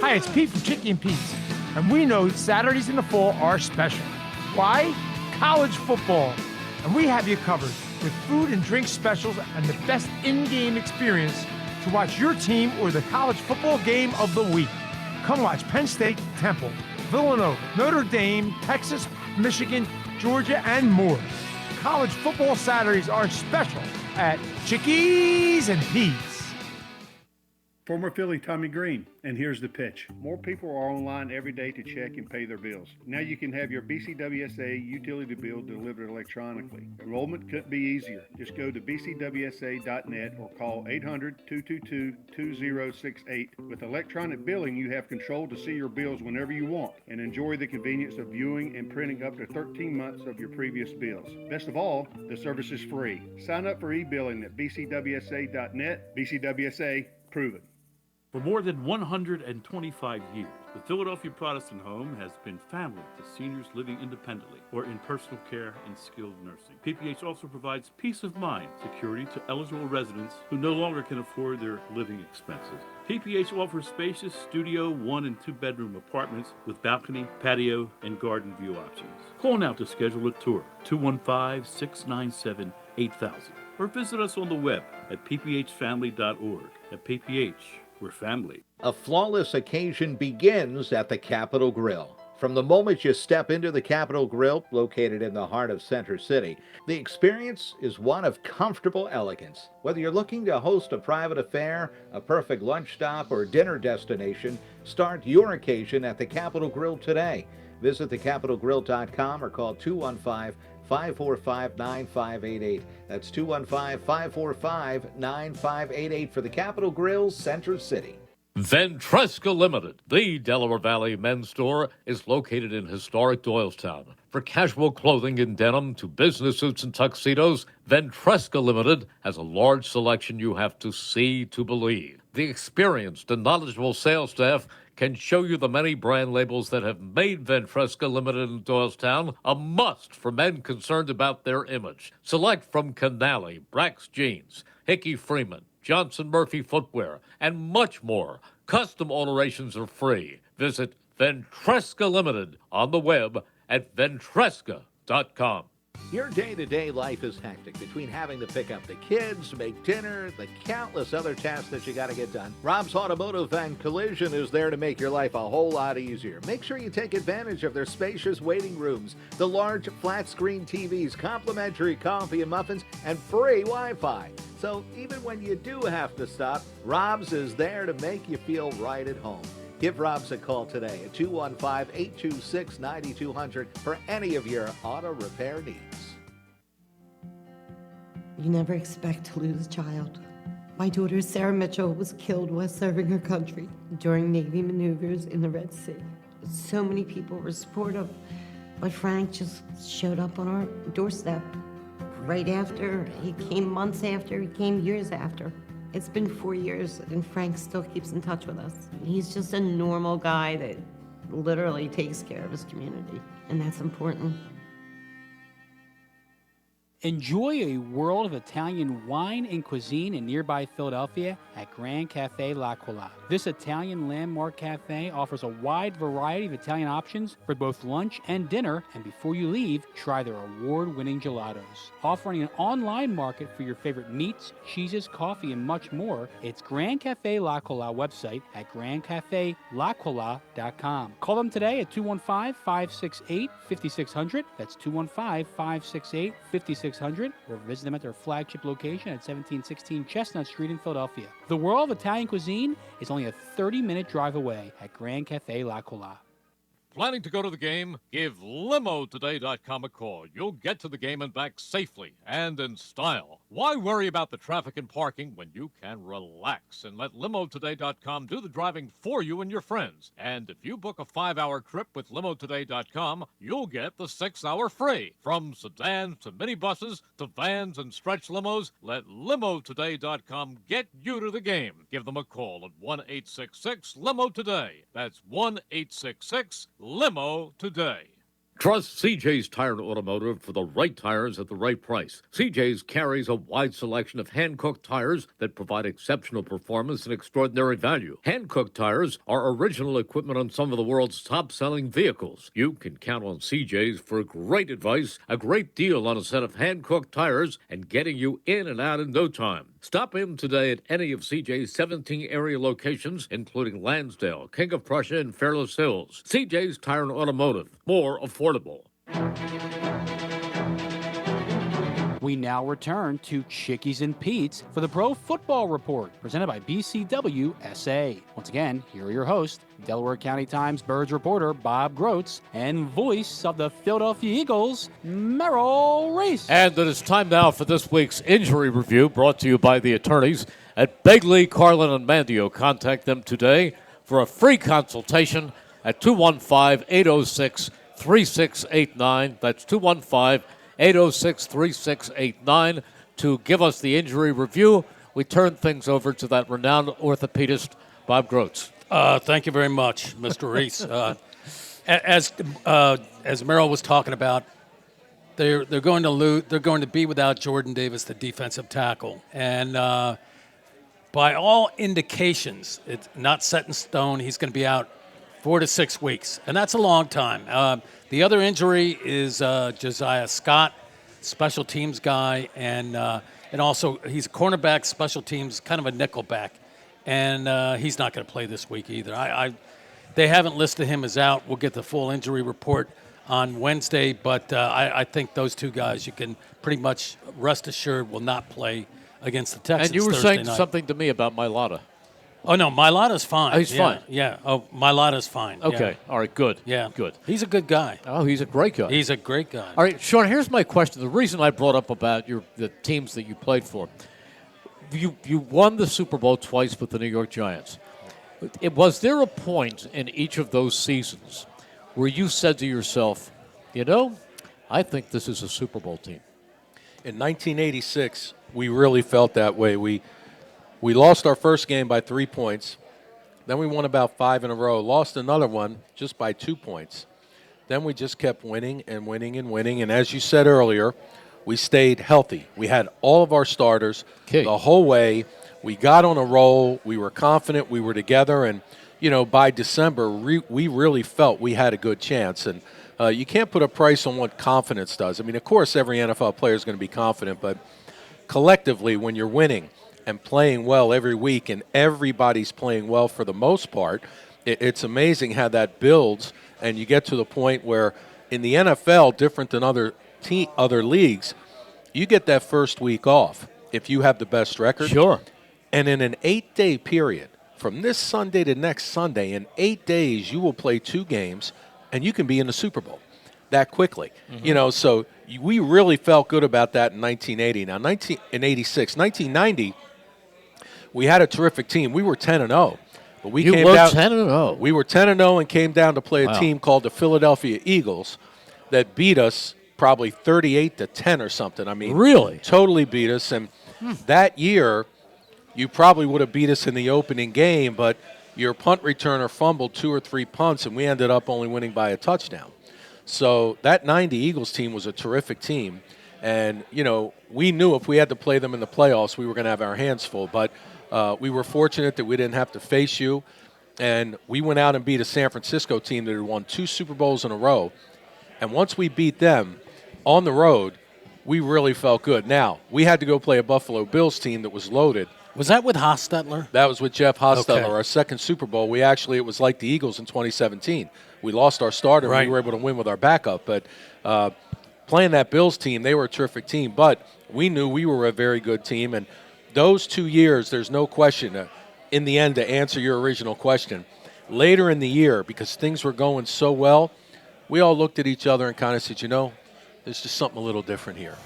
Hi, it's Pete from Chicky and Pete's, and we know Saturdays in the fall are special. Why? College football. And we have you covered with food and drink specials and the best in-game experience to watch your team or the college football game of the week. Come watch Penn State, Temple, Villanova, Notre Dame, Texas, Michigan, Georgia, and more. College football Saturdays are special at Chickies and Pete's. Former Philly Tommy Green, and here's the pitch. More people are online every day to check and pay their bills. Now you can have your BCWSA utility bill delivered electronically. Enrollment couldn't be easier. Just go to bcwsa.net or call 800-222-2068. With electronic billing, you have control to see your bills whenever you want and enjoy the convenience of viewing and printing up to 13 months of your previous bills. Best of all, the service is free. Sign up for e-billing at bcwsa.net. BCWSA, proven. For more than 125 years, the Philadelphia Protestant Home has been family to seniors living independently or in personal care and skilled nursing. PPH also provides peace of mind security to eligible residents who no longer can afford their living expenses. PPH offers spacious studio 1 and 2 bedroom apartments with balcony, patio, and garden view options. Call now to schedule a tour, 215-697-8000, or visit us on the web at pphfamily.org. At PPH, we're family. A flawless occasion begins at the Capitol Grill. From the moment you step into the Capitol Grill, located in the heart of Center City, the experience is one of comfortable elegance. Whether you're looking to host a private affair, a perfect lunch stop, or dinner destination, start your occasion at the Capitol Grill today. Visit thecapitolgrill.com or call 215-545-9588. That's 215-545-9588 for the Capitol Grill, Center City. Ventresca Limited, the Delaware Valley men's store, is located in historic Doylestown. For casual clothing in denim to business suits and tuxedos, Ventresca Limited has a large selection you have to see to believe. The experienced and knowledgeable sales staff can show you the many brand labels that have made Ventresca Limited in Doylestown a must for men concerned about their image. Select from Canali, Brax Jeans, Hickey Freeman, Johnson Murphy Footwear, and much more. Custom alterations are free. Visit Ventresca Limited on the web at ventresca.com. Your day-to-day life is hectic between having to pick up the kids, make dinner, the countless other tasks that you got to get done. Rob's Automotive and Collision is there to make your life a whole lot easier. Make sure you take advantage of their spacious waiting rooms, the large flat-screen TVs, complimentary coffee and muffins, and free Wi-Fi. So even when you do have to stop, Rob's is there to make you feel right at home. Give Rob's a call today at 215-826-9200 for any of your auto repair needs. You never expect to lose a child. My daughter Sarah Mitchell was killed while serving her country during Navy maneuvers in the Red Sea. So many people were supportive, but Frank just showed up on our doorstep right after. He came months after, he came years after. It's been 4 years, and Frank still keeps in touch with us. He's just a normal guy that literally takes care of his community, and that's important. Enjoy a world of Italian wine and cuisine in nearby Philadelphia at Grand Cafe L'Aquila. This Italian landmark cafe offers a wide variety of Italian options for both lunch and dinner, and before you leave, try their award-winning gelatos. Offering an online market for your favorite meats, cheeses, coffee, and much more, it's Grand Cafe L'Aquila website at grandcafel'Aquila.com. Call them today at 215-568-5600. That's 215-568-5600. Or visit them at their flagship location at 1716 Chestnut Street in Philadelphia. The world of Italian cuisine is only a 30-minute drive away at Grand Cafe L'Aquila. Planning to go to the game? Give LimoToday.com a call. You'll get to the game and back safely and in style. Why worry about the traffic and parking when you can relax and let LimoToday.com do the driving for you and your friends? And if you book a 5-hour trip with LimoToday.com, you'll get the 6-hour free. From sedans to minibuses to vans and stretch limos, let LimoToday.com get you to the game. Give them a call at 1-866-LIMO-TODAY. That's 1-866-LIMO today. Trust CJ's Tire and Automotive for the right tires at the right price. CJ's carries a wide selection of hand-cooked tires that provide exceptional performance and extraordinary value. Hand-cooked tires are original equipment on some of the world's top-selling vehicles. You can count on CJ's for great advice, a great deal on a set of hand-cooked tires, and getting you in and out in no time. Stop in today at any of CJ's 17 area locations, including Lansdale, King of Prussia, and Fairless Hills. CJ's Tire and Automotive, more affordable. We now return to Chickies and Pete's for the Pro Football Report, presented by BCWSA. Once again, here are your hosts, Delaware County Times Birds reporter Bob Grotz and voice of the Philadelphia Eagles, Merrill Reese. And it is time now for this week's injury review, brought to you by the attorneys at Begley, Carlin, and Mandio. Contact them today for a free consultation at 215-806-3689. That's 215-806-3689 to give us the injury review. We turn things over to that renowned orthopedist, Bob Grotz. Thank you very much, Mr. Reese. As Merrill was talking about, they're going to lose. They're going to be without Jordan Davis, the defensive tackle, and by all indications, it's not set in stone. He's going to be out 4 to 6 weeks, and that's a long time. The other injury is Josiah Scott, special teams guy, and also he's a cornerback, special teams, kind of a nickel back, and he's not going to play this week either. They haven't listed him as out. We'll get the full injury report on Wednesday, but I think those two guys, you can pretty much rest assured, will not play against the Texans. And you were Thursday saying night. something to me about Mailata. Oh, no, Mailata's fine. Oh, he's fine? Yeah. Oh, Mailata's fine. Okay. Yeah. All right, good. Yeah. Good. He's a good guy. Oh, he's a great guy. He's a great guy. All right, Sean, here's my question. The reason I brought up about the teams that you played for, you won the Super Bowl twice with the New York Giants. Was there a point in each of those seasons where you said to yourself, I think this is a Super Bowl team? In 1986, we really felt that way. We lost our first game by 3 points. Then we won about 5 in a row. Lost another one just by 2 points. Then we just kept winning and winning and winning. And as you said earlier, we stayed healthy. We had all of our starters the whole way. We got on a roll. We were confident. We were together. And, by December, we really felt we had a good chance. And you can't put a price on what confidence does. I mean, of course, every NFL player is going to be confident. But collectively, when you're winning and playing well every week, and everybody's playing well for the most part, it's amazing how that builds, and you get to the point where in the NFL, different than other leagues, you get that first week off if you have the best record. Sure. And in an 8-day period, from this Sunday to next Sunday, in 8 days you will play 2 games, and you can be in the Super Bowl that quickly. Mm-hmm. So we really felt good about that in 1980. Now, in 86, 1990, we had a terrific team. We were 10-0. But we came down 10-0. We were 10-0 and came down to play a Wow. team called the Philadelphia Eagles that beat us probably 38-10 or something. I mean, really? Totally beat us. And that year, you probably would have beat us in the opening game, but your punt returner fumbled 2 or 3 punts, and we ended up only winning by a touchdown. So that 90 Eagles team was a terrific team. And, we knew if we had to play them in the playoffs, we were going to have our hands full. But we were fortunate that we didn't have to face you. And we went out and beat a San Francisco team that had won 2 Super Bowls in a row. And once we beat them on the road, we really felt good. Now, we had to go play a Buffalo Bills team that was loaded. Was that with Hostetler? That was with Jeff Hostetler, Okay. our second Super Bowl. It was like the Eagles in 2017. We lost our starter, Right. and we were able to win with our backup. But playing that Bills team, they were a terrific team. But we knew we were a very good team. And those 2 years, there's no question, in the end, to answer your original question, later in the year, because things were going so well, we all looked at each other and kind of said, there's just something a little different here.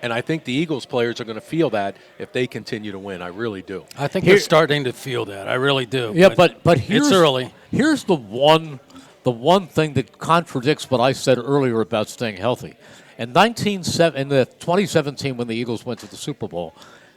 And I think the Eagles players are going to feel that if they continue to win. I really do. I think they're starting to feel that. I really do. Yeah, but here's, it's early. Here's the one thing that contradicts what I said earlier about staying healthy. In the 2017, when the Eagles went to the Super Bowl,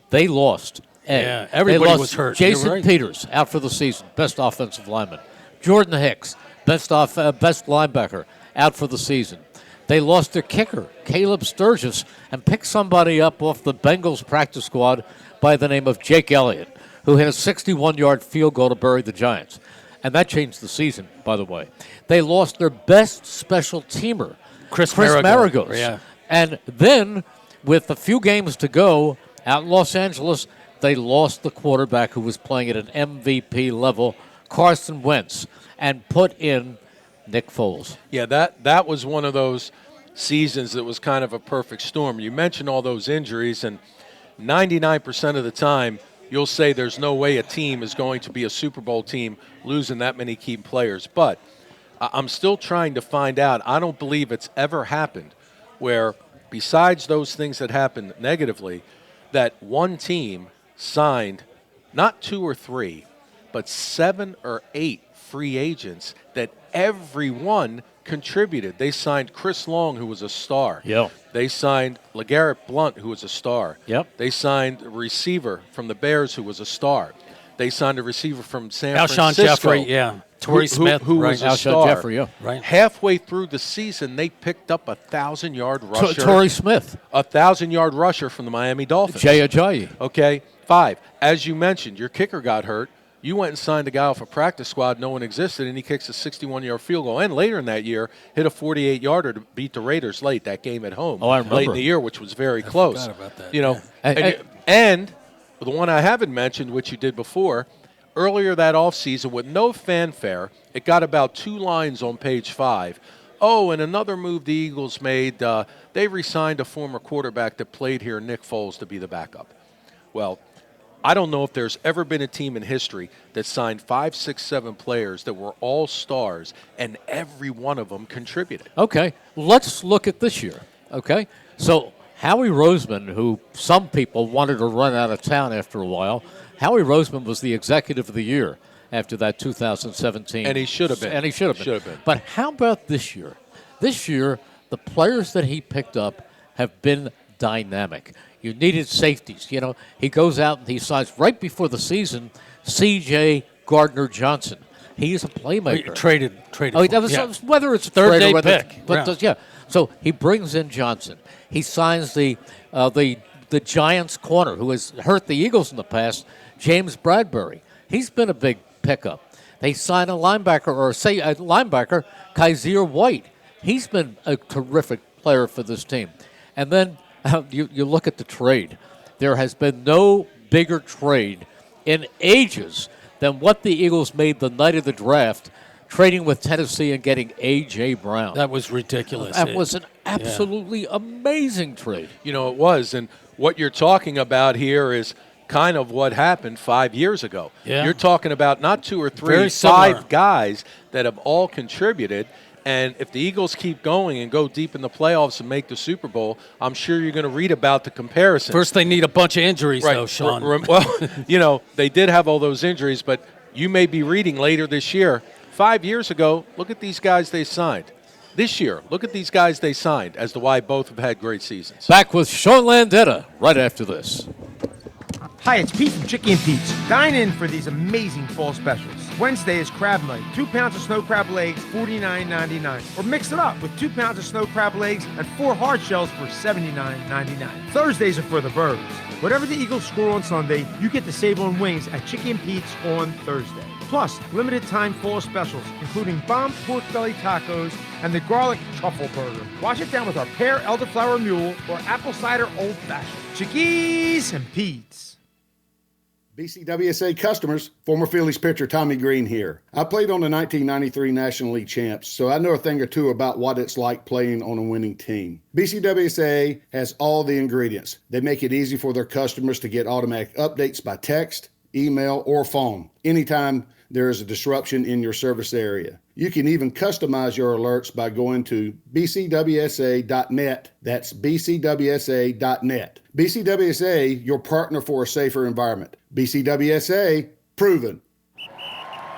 they lost. Yeah, everybody lost was hurt. Jason You're right. Peters out for the season, best offensive lineman. Jordan Hicks, best linebacker, out for the season. They lost their kicker, Caleb Sturgis, and picked somebody up off the Bengals practice squad by the name of Jake Elliott, who hit a 61-yard field goal to bury the Giants. And that changed the season, by the way. They lost their best special teamer, Chris Maragos. Yeah. And then, with a few games to go out in Los Angeles, they lost the quarterback who was playing at an MVP level, Carson Wentz, and put in Nick Foles. Yeah, that was one of those seasons that was kind of a perfect storm. You mentioned all those injuries, and 99% of the time, you'll say there's no way a team is going to be a Super Bowl team losing that many key players. But I'm still trying to find out. I don't believe it's ever happened where, besides those things that happened negatively, that one team signed not 2 or 3, but 7 or 8 free agents that everyone contributed. They signed Chris Long, who was a star. Yep. They signed LeGarrette Blount, who was a star. Yep. They signed a receiver from the Bears, who was a star. They signed a receiver from San Alshon Francisco. Jeffrey, yeah. Torrey Smith, who right. was a Alshon star. Jeffrey, yeah. Right. Halfway through the season, they picked up a 1,000-yard rusher. Torrey Smith. A 1,000-yard rusher from the Miami Dolphins. Jay Ajayi. Okay, 5. As you mentioned, your kicker got hurt. You went and signed a guy off a practice squad, no one existed, and he kicks a 61-yard field goal. And later in that year, hit a 48-yarder to beat the Raiders late, that game at home. Oh, I remember. Late in the year, which was very close. forgot about that, And the one I haven't mentioned, which you did before, earlier that offseason with no fanfare, it got about 2 lines on page 5. Oh, and another move the Eagles made, they re-signed a former quarterback that played here, Nick Foles, to be the backup. Well, I don't know if there's ever been a team in history that signed 5, 6, 7 players that were all stars, and every one of them contributed. Okay, let's look at this year, okay? So Howie Roseman, who some people wanted to run out of town after a while, Howie Roseman was the executive of the year after that 2017. And he should have been. And he should have been. Should have been. But how about this year? This year, the players that he picked up have been dynamic. You needed safeties. He goes out and he signs right before the season C.J. Gardner-Johnson. He's a playmaker. Traded. Oh, that was, whether it's a Third trade day or whether, pick. but yeah. So he brings in Johnson. He signs the Giants corner who has hurt the Eagles in the past, James Bradbury. He's been a big pickup. They sign a linebacker, Kaiser White. He's been a terrific player for this team. And then you look at the trade. There has been no bigger trade in ages than what the Eagles made the night of the draft, trading with Tennessee and getting A.J. Brown. That was ridiculous. That was an absolutely amazing trade. It was. And what you're talking about here is kind of what happened 5 years ago. Yeah. You're talking about not 2 or 3, Very similar. 5 guys that have all contributed. And if the Eagles keep going and go deep in the playoffs and make the Super Bowl, I'm sure you're going to read about the comparison. First, they need a bunch of injuries, right. though, Sean. Well, they did have all those injuries, but you may be reading later this year. 5 years ago, look at these guys they signed. This year, look at these guys they signed as to why both have had great seasons. Back with Sean Landeta right after this. Hi, it's Pete from Chicky and Pete's. Dine in for these amazing fall specials. Wednesday is crab night. 2 pounds of snow crab legs, $49.99. Or mix it up with 2 pounds of snow crab legs and 4 hard shells for $79.99. Thursdays are for the birds. Whatever the Eagles score on Sunday, you get to save on wings at Chicken Pete's on Thursday. Plus, limited time fall specials, including bomb pork belly tacos and the garlic truffle burger. Wash it down with our pear elderflower mule or apple cider old fashioned. Chickies and Pete's. BCWSA customers, former Phillies pitcher Tommy Green here. I played on the 1993 National League champs, so I know a thing or two about what it's like playing on a winning team. BCWSA has all the ingredients. They make it easy for their customers to get automatic updates by text, email, or phone anytime there is a disruption in your service area. You can even customize your alerts by going to bcwsa.net. That's bcwsa.net. BCWSA, your partner for a safer environment. BCWSA, proven.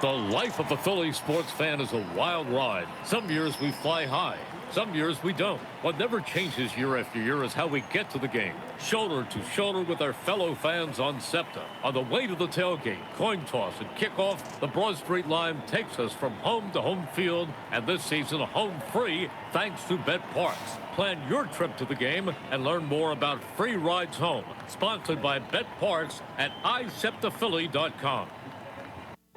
The life of a Philly sports fan is a wild ride. Some years we fly high. Some years we don't. What never changes year after year is how we get to the game. Shoulder to shoulder with our fellow fans on SEPTA. On the way to the tailgate, coin toss, and kickoff, the Broad Street line takes us from home to home field, and this season home free thanks to Bet Parks. Plan your trip to the game and learn more about free rides home. Sponsored by Bet Parks at iseptaphilly.com.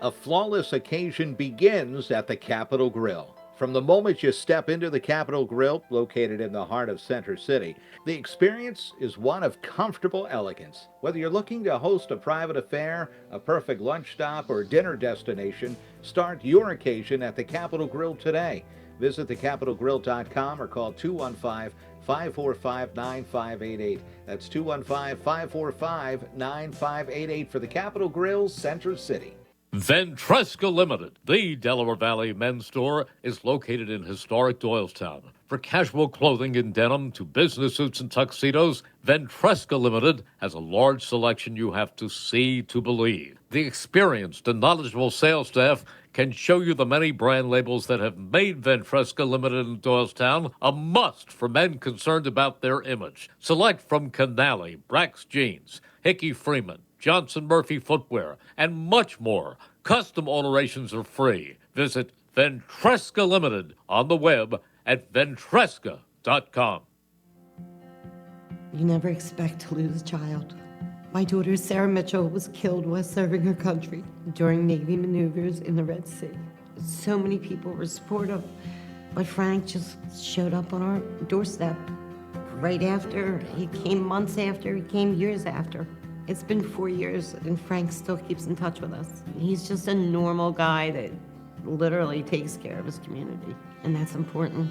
A flawless occasion begins at the Capitol Grill. From the moment you step into the Capitol Grill, located in the heart of Center City, the experience is one of comfortable elegance. Whether you're looking to host a private affair, a perfect lunch stop, or dinner destination, start your occasion at the Capitol Grill today. Visit thecapitolgrill.com or call 215-545-9588. That's 215-545-9588 for the Capitol Grill, Center City. Ventresca Limited, the Delaware Valley men's store, is located in historic Doylestown. For casual clothing in denim to business suits and tuxedos, Ventresca Limited has a large selection you have to see to believe. The experienced and knowledgeable sales staff can show you the many brand labels that have made Ventresca Limited in Doylestown a must for men concerned about their image. Select from Canali, Brax Jeans, Hickey Freeman, Johnson Murphy Footwear, and much more. Custom alterations are free. Visit Ventresca Limited on the web at ventresca.com. You never expect to lose a child. My daughter Sarah Mitchell was killed while serving her country during Navy maneuvers in the Red Sea. So many people were supportive, but Frank just showed up on our doorstep right after. He came months after, he came years after. It's been 4 years, and Frank still keeps in touch with us. He's just a normal guy that literally takes care of his community, and that's important.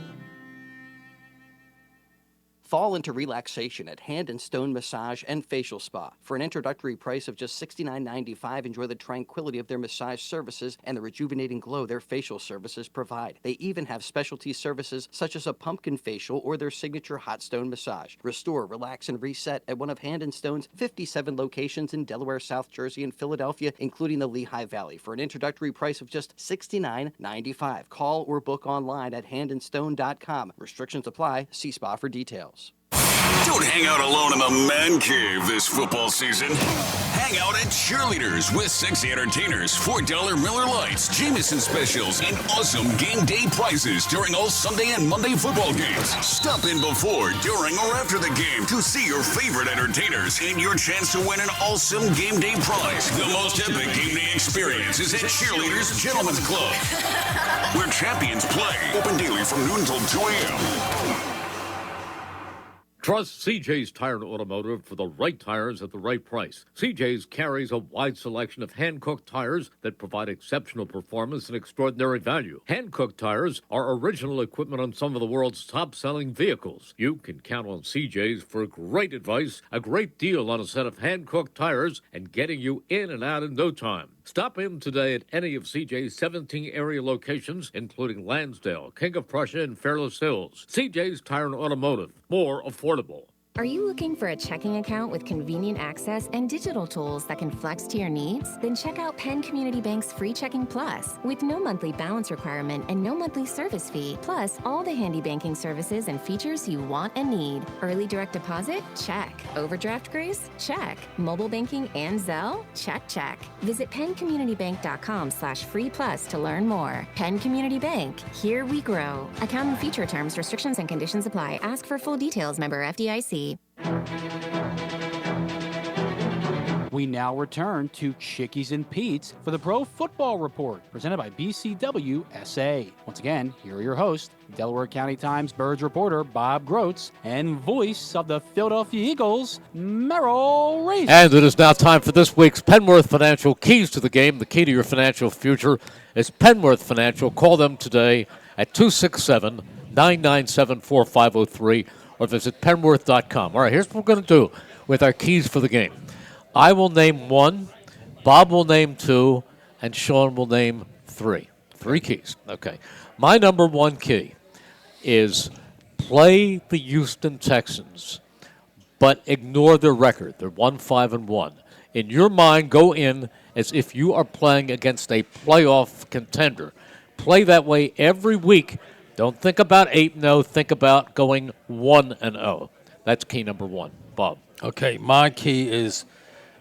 Fall into relaxation at Hand and Stone Massage and Facial Spa. For an introductory price of just $69.95, enjoy the tranquility of their massage services and the rejuvenating glow their facial services provide. They even have specialty services such as a pumpkin facial or their signature hot stone massage. Restore, relax, and reset at one of Hand and Stone's 57 locations in Delaware, South Jersey, and Philadelphia, including the Lehigh Valley, for an introductory price of just $69.95. Call or book online at handandstone.com. Restrictions apply. See spa for details. Don't hang out alone in the man cave this football season. Hang out at Cheerleaders with sexy entertainers, $4 Miller Lights, Jameson specials, and awesome game day prizes during all Sunday and Monday football games. Stop in before, during, or after the game to see your favorite entertainers and your chance to win an awesome game day prize. The most epic game day experience is at Cheerleaders Gentlemen's Club, where champions play. Open daily from noon till 2 a.m. Trust CJ's Tire and Automotive for the right tires at the right price. CJ's carries a wide selection of hand-cooked tires that provide exceptional performance and extraordinary value. Hand-cooked tires are original equipment on some of the world's top-selling vehicles. You can count on CJ's for great advice, a great deal on a set of hand-cooked tires, and getting you in and out in no time. Stop in today at any of CJ's 17 area locations, including Lansdale, King of Prussia, and Fairless Hills. CJ's Tire and Automotive, more affordable. Are you looking for a checking account with convenient access and digital tools that can flex to your needs? Then check out Penn Community Bank's Free Checking Plus. With no monthly balance requirement and no monthly service fee, plus all the handy banking services and features you want and need. Early direct deposit? Check. Overdraft grace? Check. Mobile banking and Zelle? Check, check. Visit PennCommunityBank.com/free+ to learn more. Penn Community Bank. Here we grow. Account and feature terms, restrictions, and conditions apply. Ask for full details. Member FDIC. We now return to Chickies and Pete's for the Pro Football Report, presented by BCWSA. Once again, here are your hosts, Delaware County Times Birds reporter Bob Grotz and voice of the Philadelphia Eagles, Merrill Reese. And it is now time for this week's Penworth Financial Keys to the Game. The key to your financial future is Penworth Financial. Call them today at 267-997-4503 or visit penworth.com. All right, here's what we're going to do with our keys for the game. I will name one, Bob will name two, and Sean will name three. Three keys. Okay. My number one key is play the Houston Texans, but ignore their record. They're 1-5-1. In your mind, go in as if you are playing against a playoff contender. Play that way every week. Don't think about 8-0. Think about going 1-0. That's key number one. Bob. Okay, my key is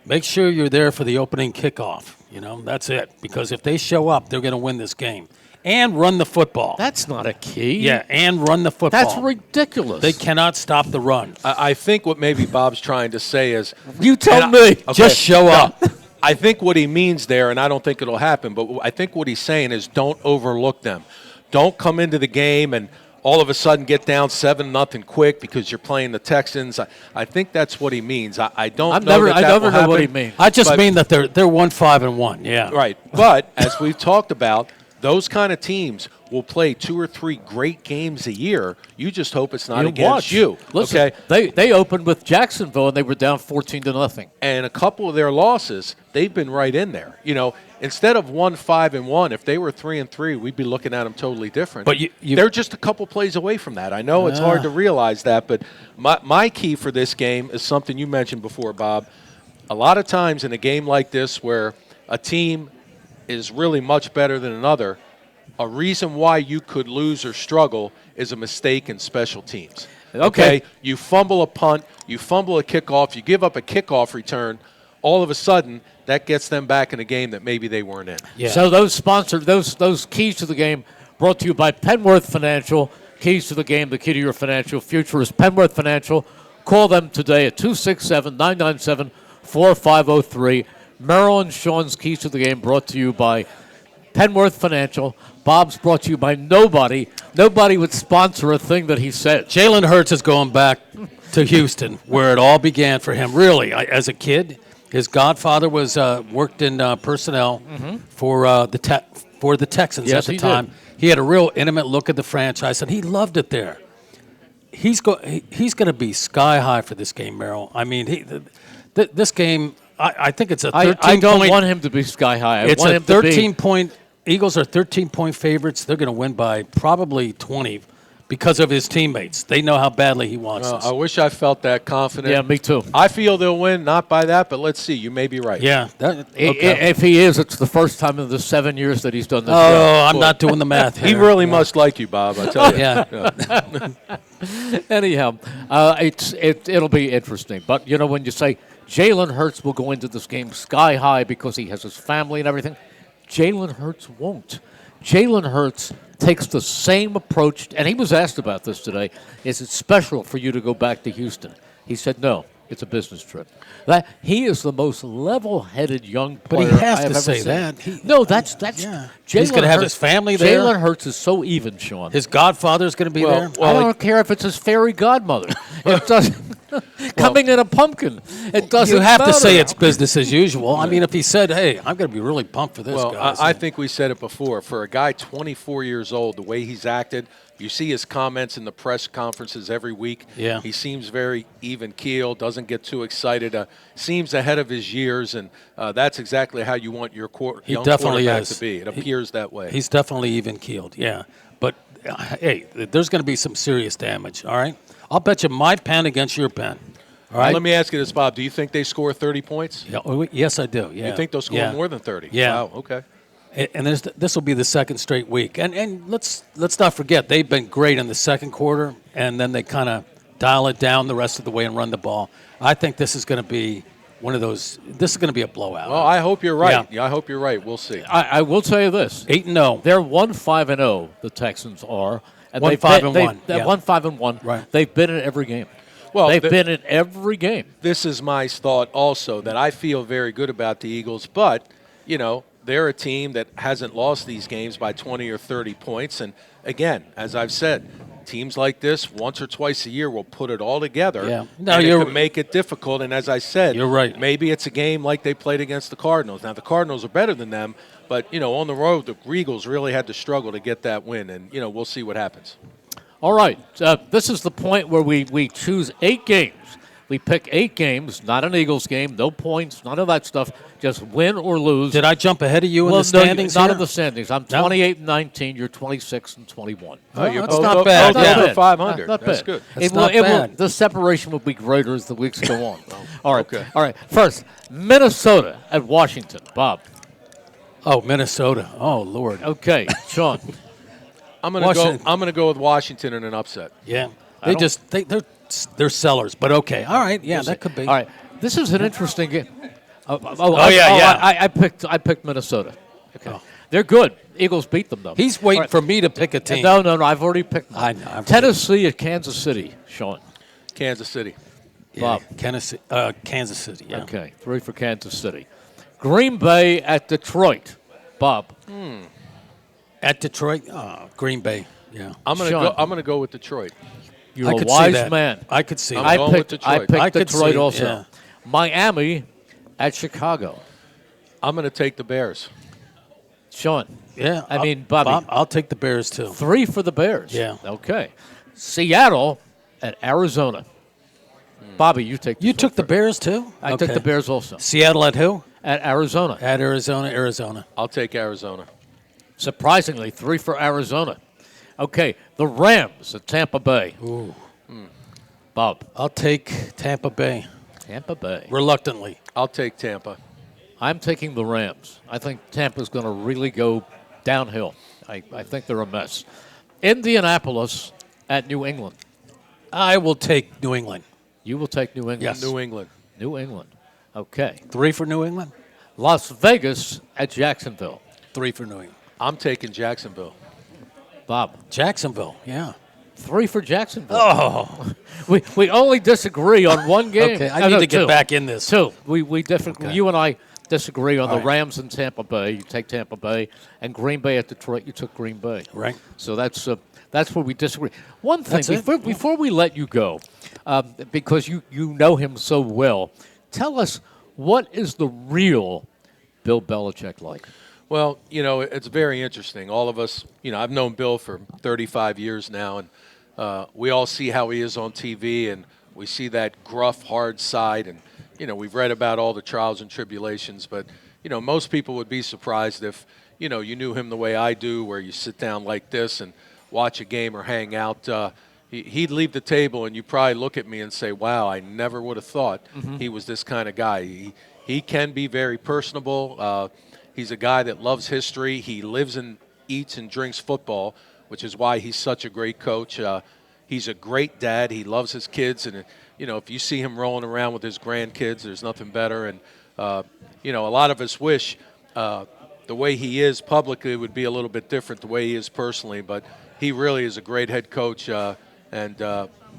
make sure you're there for the opening kickoff. That's it. Because if they show up, they're going to win this game. And run the football. That's not a key. Yeah, and run the football. That's ridiculous. They cannot stop the run. I think what maybe Bob's trying to say is, you tell me. Okay, just show up. I think what he means there, and I don't think it'll happen, but I think what he's saying is don't overlook them. Don't come into the game and all of a sudden get down 7-0 quick because you're playing the Texans. I think that's what he means. I don't know that I will never know happen. what he means. I just mean that they're 1-5-1. Yeah. Right. But as we've talked about, those kind of teams will play 2 or 3 great games a year. You just hope it's not against you. Listen, okay. They opened with Jacksonville and they were down 14-0. And a couple of their losses, they've been right in there. Instead of 1-5-1, if they were 3-3, we'd be looking at them totally different. But they're just a couple plays away from that. I know it's hard to realize that, but my key for this game is something you mentioned before, Bob. A lot of times in a game like this where a team is really much better than another, a reason why you could lose or struggle is a mistake in special teams. Okay? You fumble a punt, you fumble a kickoff, you give up a kickoff return, all of a sudden that gets them back in a game that maybe they weren't in. Yeah. So those keys to the game brought to you by Penworth Financial. Keys to the game, the key to your financial future is Penworth Financial. Call them today at 267-997-4503. Merrill and Sean's keys to the game brought to you by Penworth Financial. Bob's brought to you by nobody. Nobody would sponsor a thing that he said. Jalen Hurts is going back to Houston, where it all began for him. Really, as a kid, his godfather was worked in personnel for the Texans at the time. Did. He had a real intimate look at the franchise, and he loved it there. He's going to be sky high for this game, Merrill. I mean, this game. I think it's a 13 I don't want him to be sky high. It's a 13-point. Eagles are 13-point favorites. They're going to win by probably 20 because of his teammates. They know how badly he wants this. I wish I felt that confident. Yeah, me too. I feel they'll win, not by that, but let's see. You may be right. Yeah. If he is, it's the first time in the 7 years that he's done this. Oh, I'm not doing the math here. He really must like you, Bob, I tell you. Yeah. Anyhow, it'll be interesting. But, when you say Jalen Hurts will go into this game sky high because he has his family and everything, Jalen Hurts won't. Jalen Hurts takes the same approach, and he was asked about this today. Is it special for you to go back to Houston? He said, no, it's a business trip. He is the most level-headed young player But he has I have to ever say seen. that. He's going to have his family there. Jalen Hurts is so even, Sean. His godfather's going to be there. I don't care if it's his fairy godmother. It doesn't. Coming in a pumpkin. It doesn't You have matter. to say it's business as usual. I mean, if he said, hey, I'm going to be really pumped for this, guys. I think we said it before. For a guy 24 years old, the way he's acted, you see his comments in the press conferences every week. Yeah. He seems very even-keeled, doesn't get too excited, seems ahead of his years, and that's exactly how you want your young quarterback to be. It appears that way. He's definitely even-keeled, yeah. But, hey, there's going to be some serious damage, all right? I'll bet you my pen against your pen. All right. Let me ask you this, Bob. Do you think they score 30 points? Yeah, yes, I do. Yeah. You think they'll score more than 30? Yeah. Wow, okay. And this will be the second straight week. And let's not forget, they've been great in the second quarter, and then they kind of dial it down the rest of the way and run the ball. I think this is going to be one of those. This is going to be a blowout. Well, I hope you're right. Yeah, I hope you're right. We'll see. I will tell you this: 8-0. They're 1-5-0. The Texans are. And 1-5-1. They're 1-5-1. Right. They've been in every game. Well, they've been in every game. This is my thought also, that I feel very good about the Eagles, but, you know, they're a team that hasn't lost these games by 20 or 30 points. And, again, as I've said, teams like this once or twice a year will put it all together. Yeah. And it can make it difficult. And as I said, you're right. Maybe it's a game like they played against the Cardinals. Now, the Cardinals are better than them, but, you know, on the road, the Eagles really had to struggle to get that win. And, you know, we'll see what happens. All right. This is the point where we choose 8 games. We pick 8 games, not an Eagles game, no points, none of that stuff. Just win or lose. Did I jump ahead of you in the standings? Not here? in the standings. I'm 28-19. You're 26-21. Oh, you're that's not bad. Not over bad. 500. Not That's bad. good. That's not bad. The separation will be greater as the weeks go on. All right. Okay. All right. First, Minnesota at Washington. Bob. Oh, Minnesota. Oh, Lord. Okay, Sean. I'm gonna go with Washington in an upset. Yeah. They're sellers, but okay. All right. Yeah, that could be. All right. This is an interesting game. I picked Minnesota. Okay. Oh. They're good. Eagles beat them, though. He's waiting for me to pick a team. No. I've already picked them. I know. Tennessee at Kansas City, Sean. Kansas City. Bob. Kansas City, yeah. Okay, 3 for Kansas City. Green Bay at Detroit. Bob. At Detroit, Green Bay. Yeah. I'm gonna go with Detroit. You're a wise man. I could see that. I'm going with Detroit. I picked Detroit see, also. yeah. Miami at Chicago. I'm going to take the Bears. Sean. Yeah. I mean, Bobby. I'll take the Bears, too. 3 for the Bears. Yeah. Okay. Seattle at Arizona. Bobby, you take. You took the Bears, too? I took the Bears also. Seattle at who? At Arizona. At Arizona. I'll take Arizona. Surprisingly, 3 for Arizona. Okay, the Rams at Tampa Bay. Ooh. Bob. I'll take Tampa Bay. Tampa Bay. Reluctantly. I'll take Tampa. I'm taking the Rams. I think Tampa's going to really go downhill. I think they're a mess. Indianapolis at New England. I will take New England. You will take New England? Yes. New England. New England. Okay. 3 for New England? Las Vegas at Jacksonville. 3 for New England. I'm taking Jacksonville. Bob. Jacksonville, yeah. 3 for Jacksonville. Oh. We only disagree on one game. Okay, I need to get back in this. 2. We different. Okay. You and I disagree on All the right. Rams and Tampa Bay. You take Tampa Bay, and Green Bay at Detroit. You took Green Bay. Right. So that's where we disagree. One thing That's it? before we let you go, because you know him so well, tell us what is the real Bill Belichick like? Well, you know, it's very interesting. All of us, you know, I've known Bill for 35 years now, and we all see how he is on TV, and we see that gruff, hard side, and, you know, we've read about all the trials and tribulations, but, you know, most people would be surprised if, you know, you knew him the way I do, where you sit down like this and watch a game or hang out. He'd leave the table, and you probably look at me and say, wow, I never would have thought he was this kind of guy. He can be very personable. He's a guy that loves history. He lives and eats and drinks football, which is why he's such a great coach. He's a great dad. He loves his kids. And, you know, if you see him rolling around with his grandkids, there's nothing better. And, you know, a lot of us wish the way he is publicly would be a little bit different the way he is personally. But he really is a great head coach. And,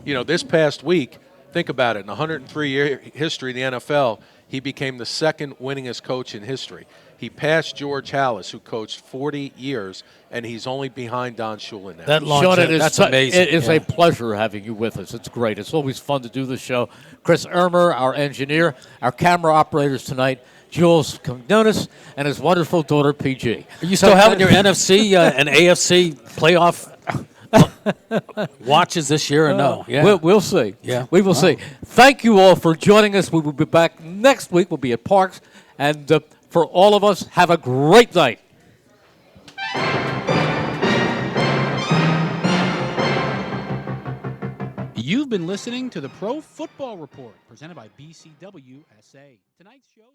you know, this past week, think about it, in 103-year history in the NFL, he became the second winningest coach in history. He passed George Halas, who coached 40 years, and he's only behind Don Shula now. Sean, that's amazing. It is a pleasure having you with us. It's great. It's always fun to do this show. Chris Ermer, our engineer, our camera operators tonight, Jules Quinones, and his wonderful daughter, PG. Are you still having your NFC and AFC playoff watches this year or no? Yeah. We'll see. Yeah. We will see. Thank you all for joining us. We will be back next week. We'll be at Parks. And for all of us, have a great night. You've been listening to the Pro Football Report, presented by BCWSA. Tonight's show.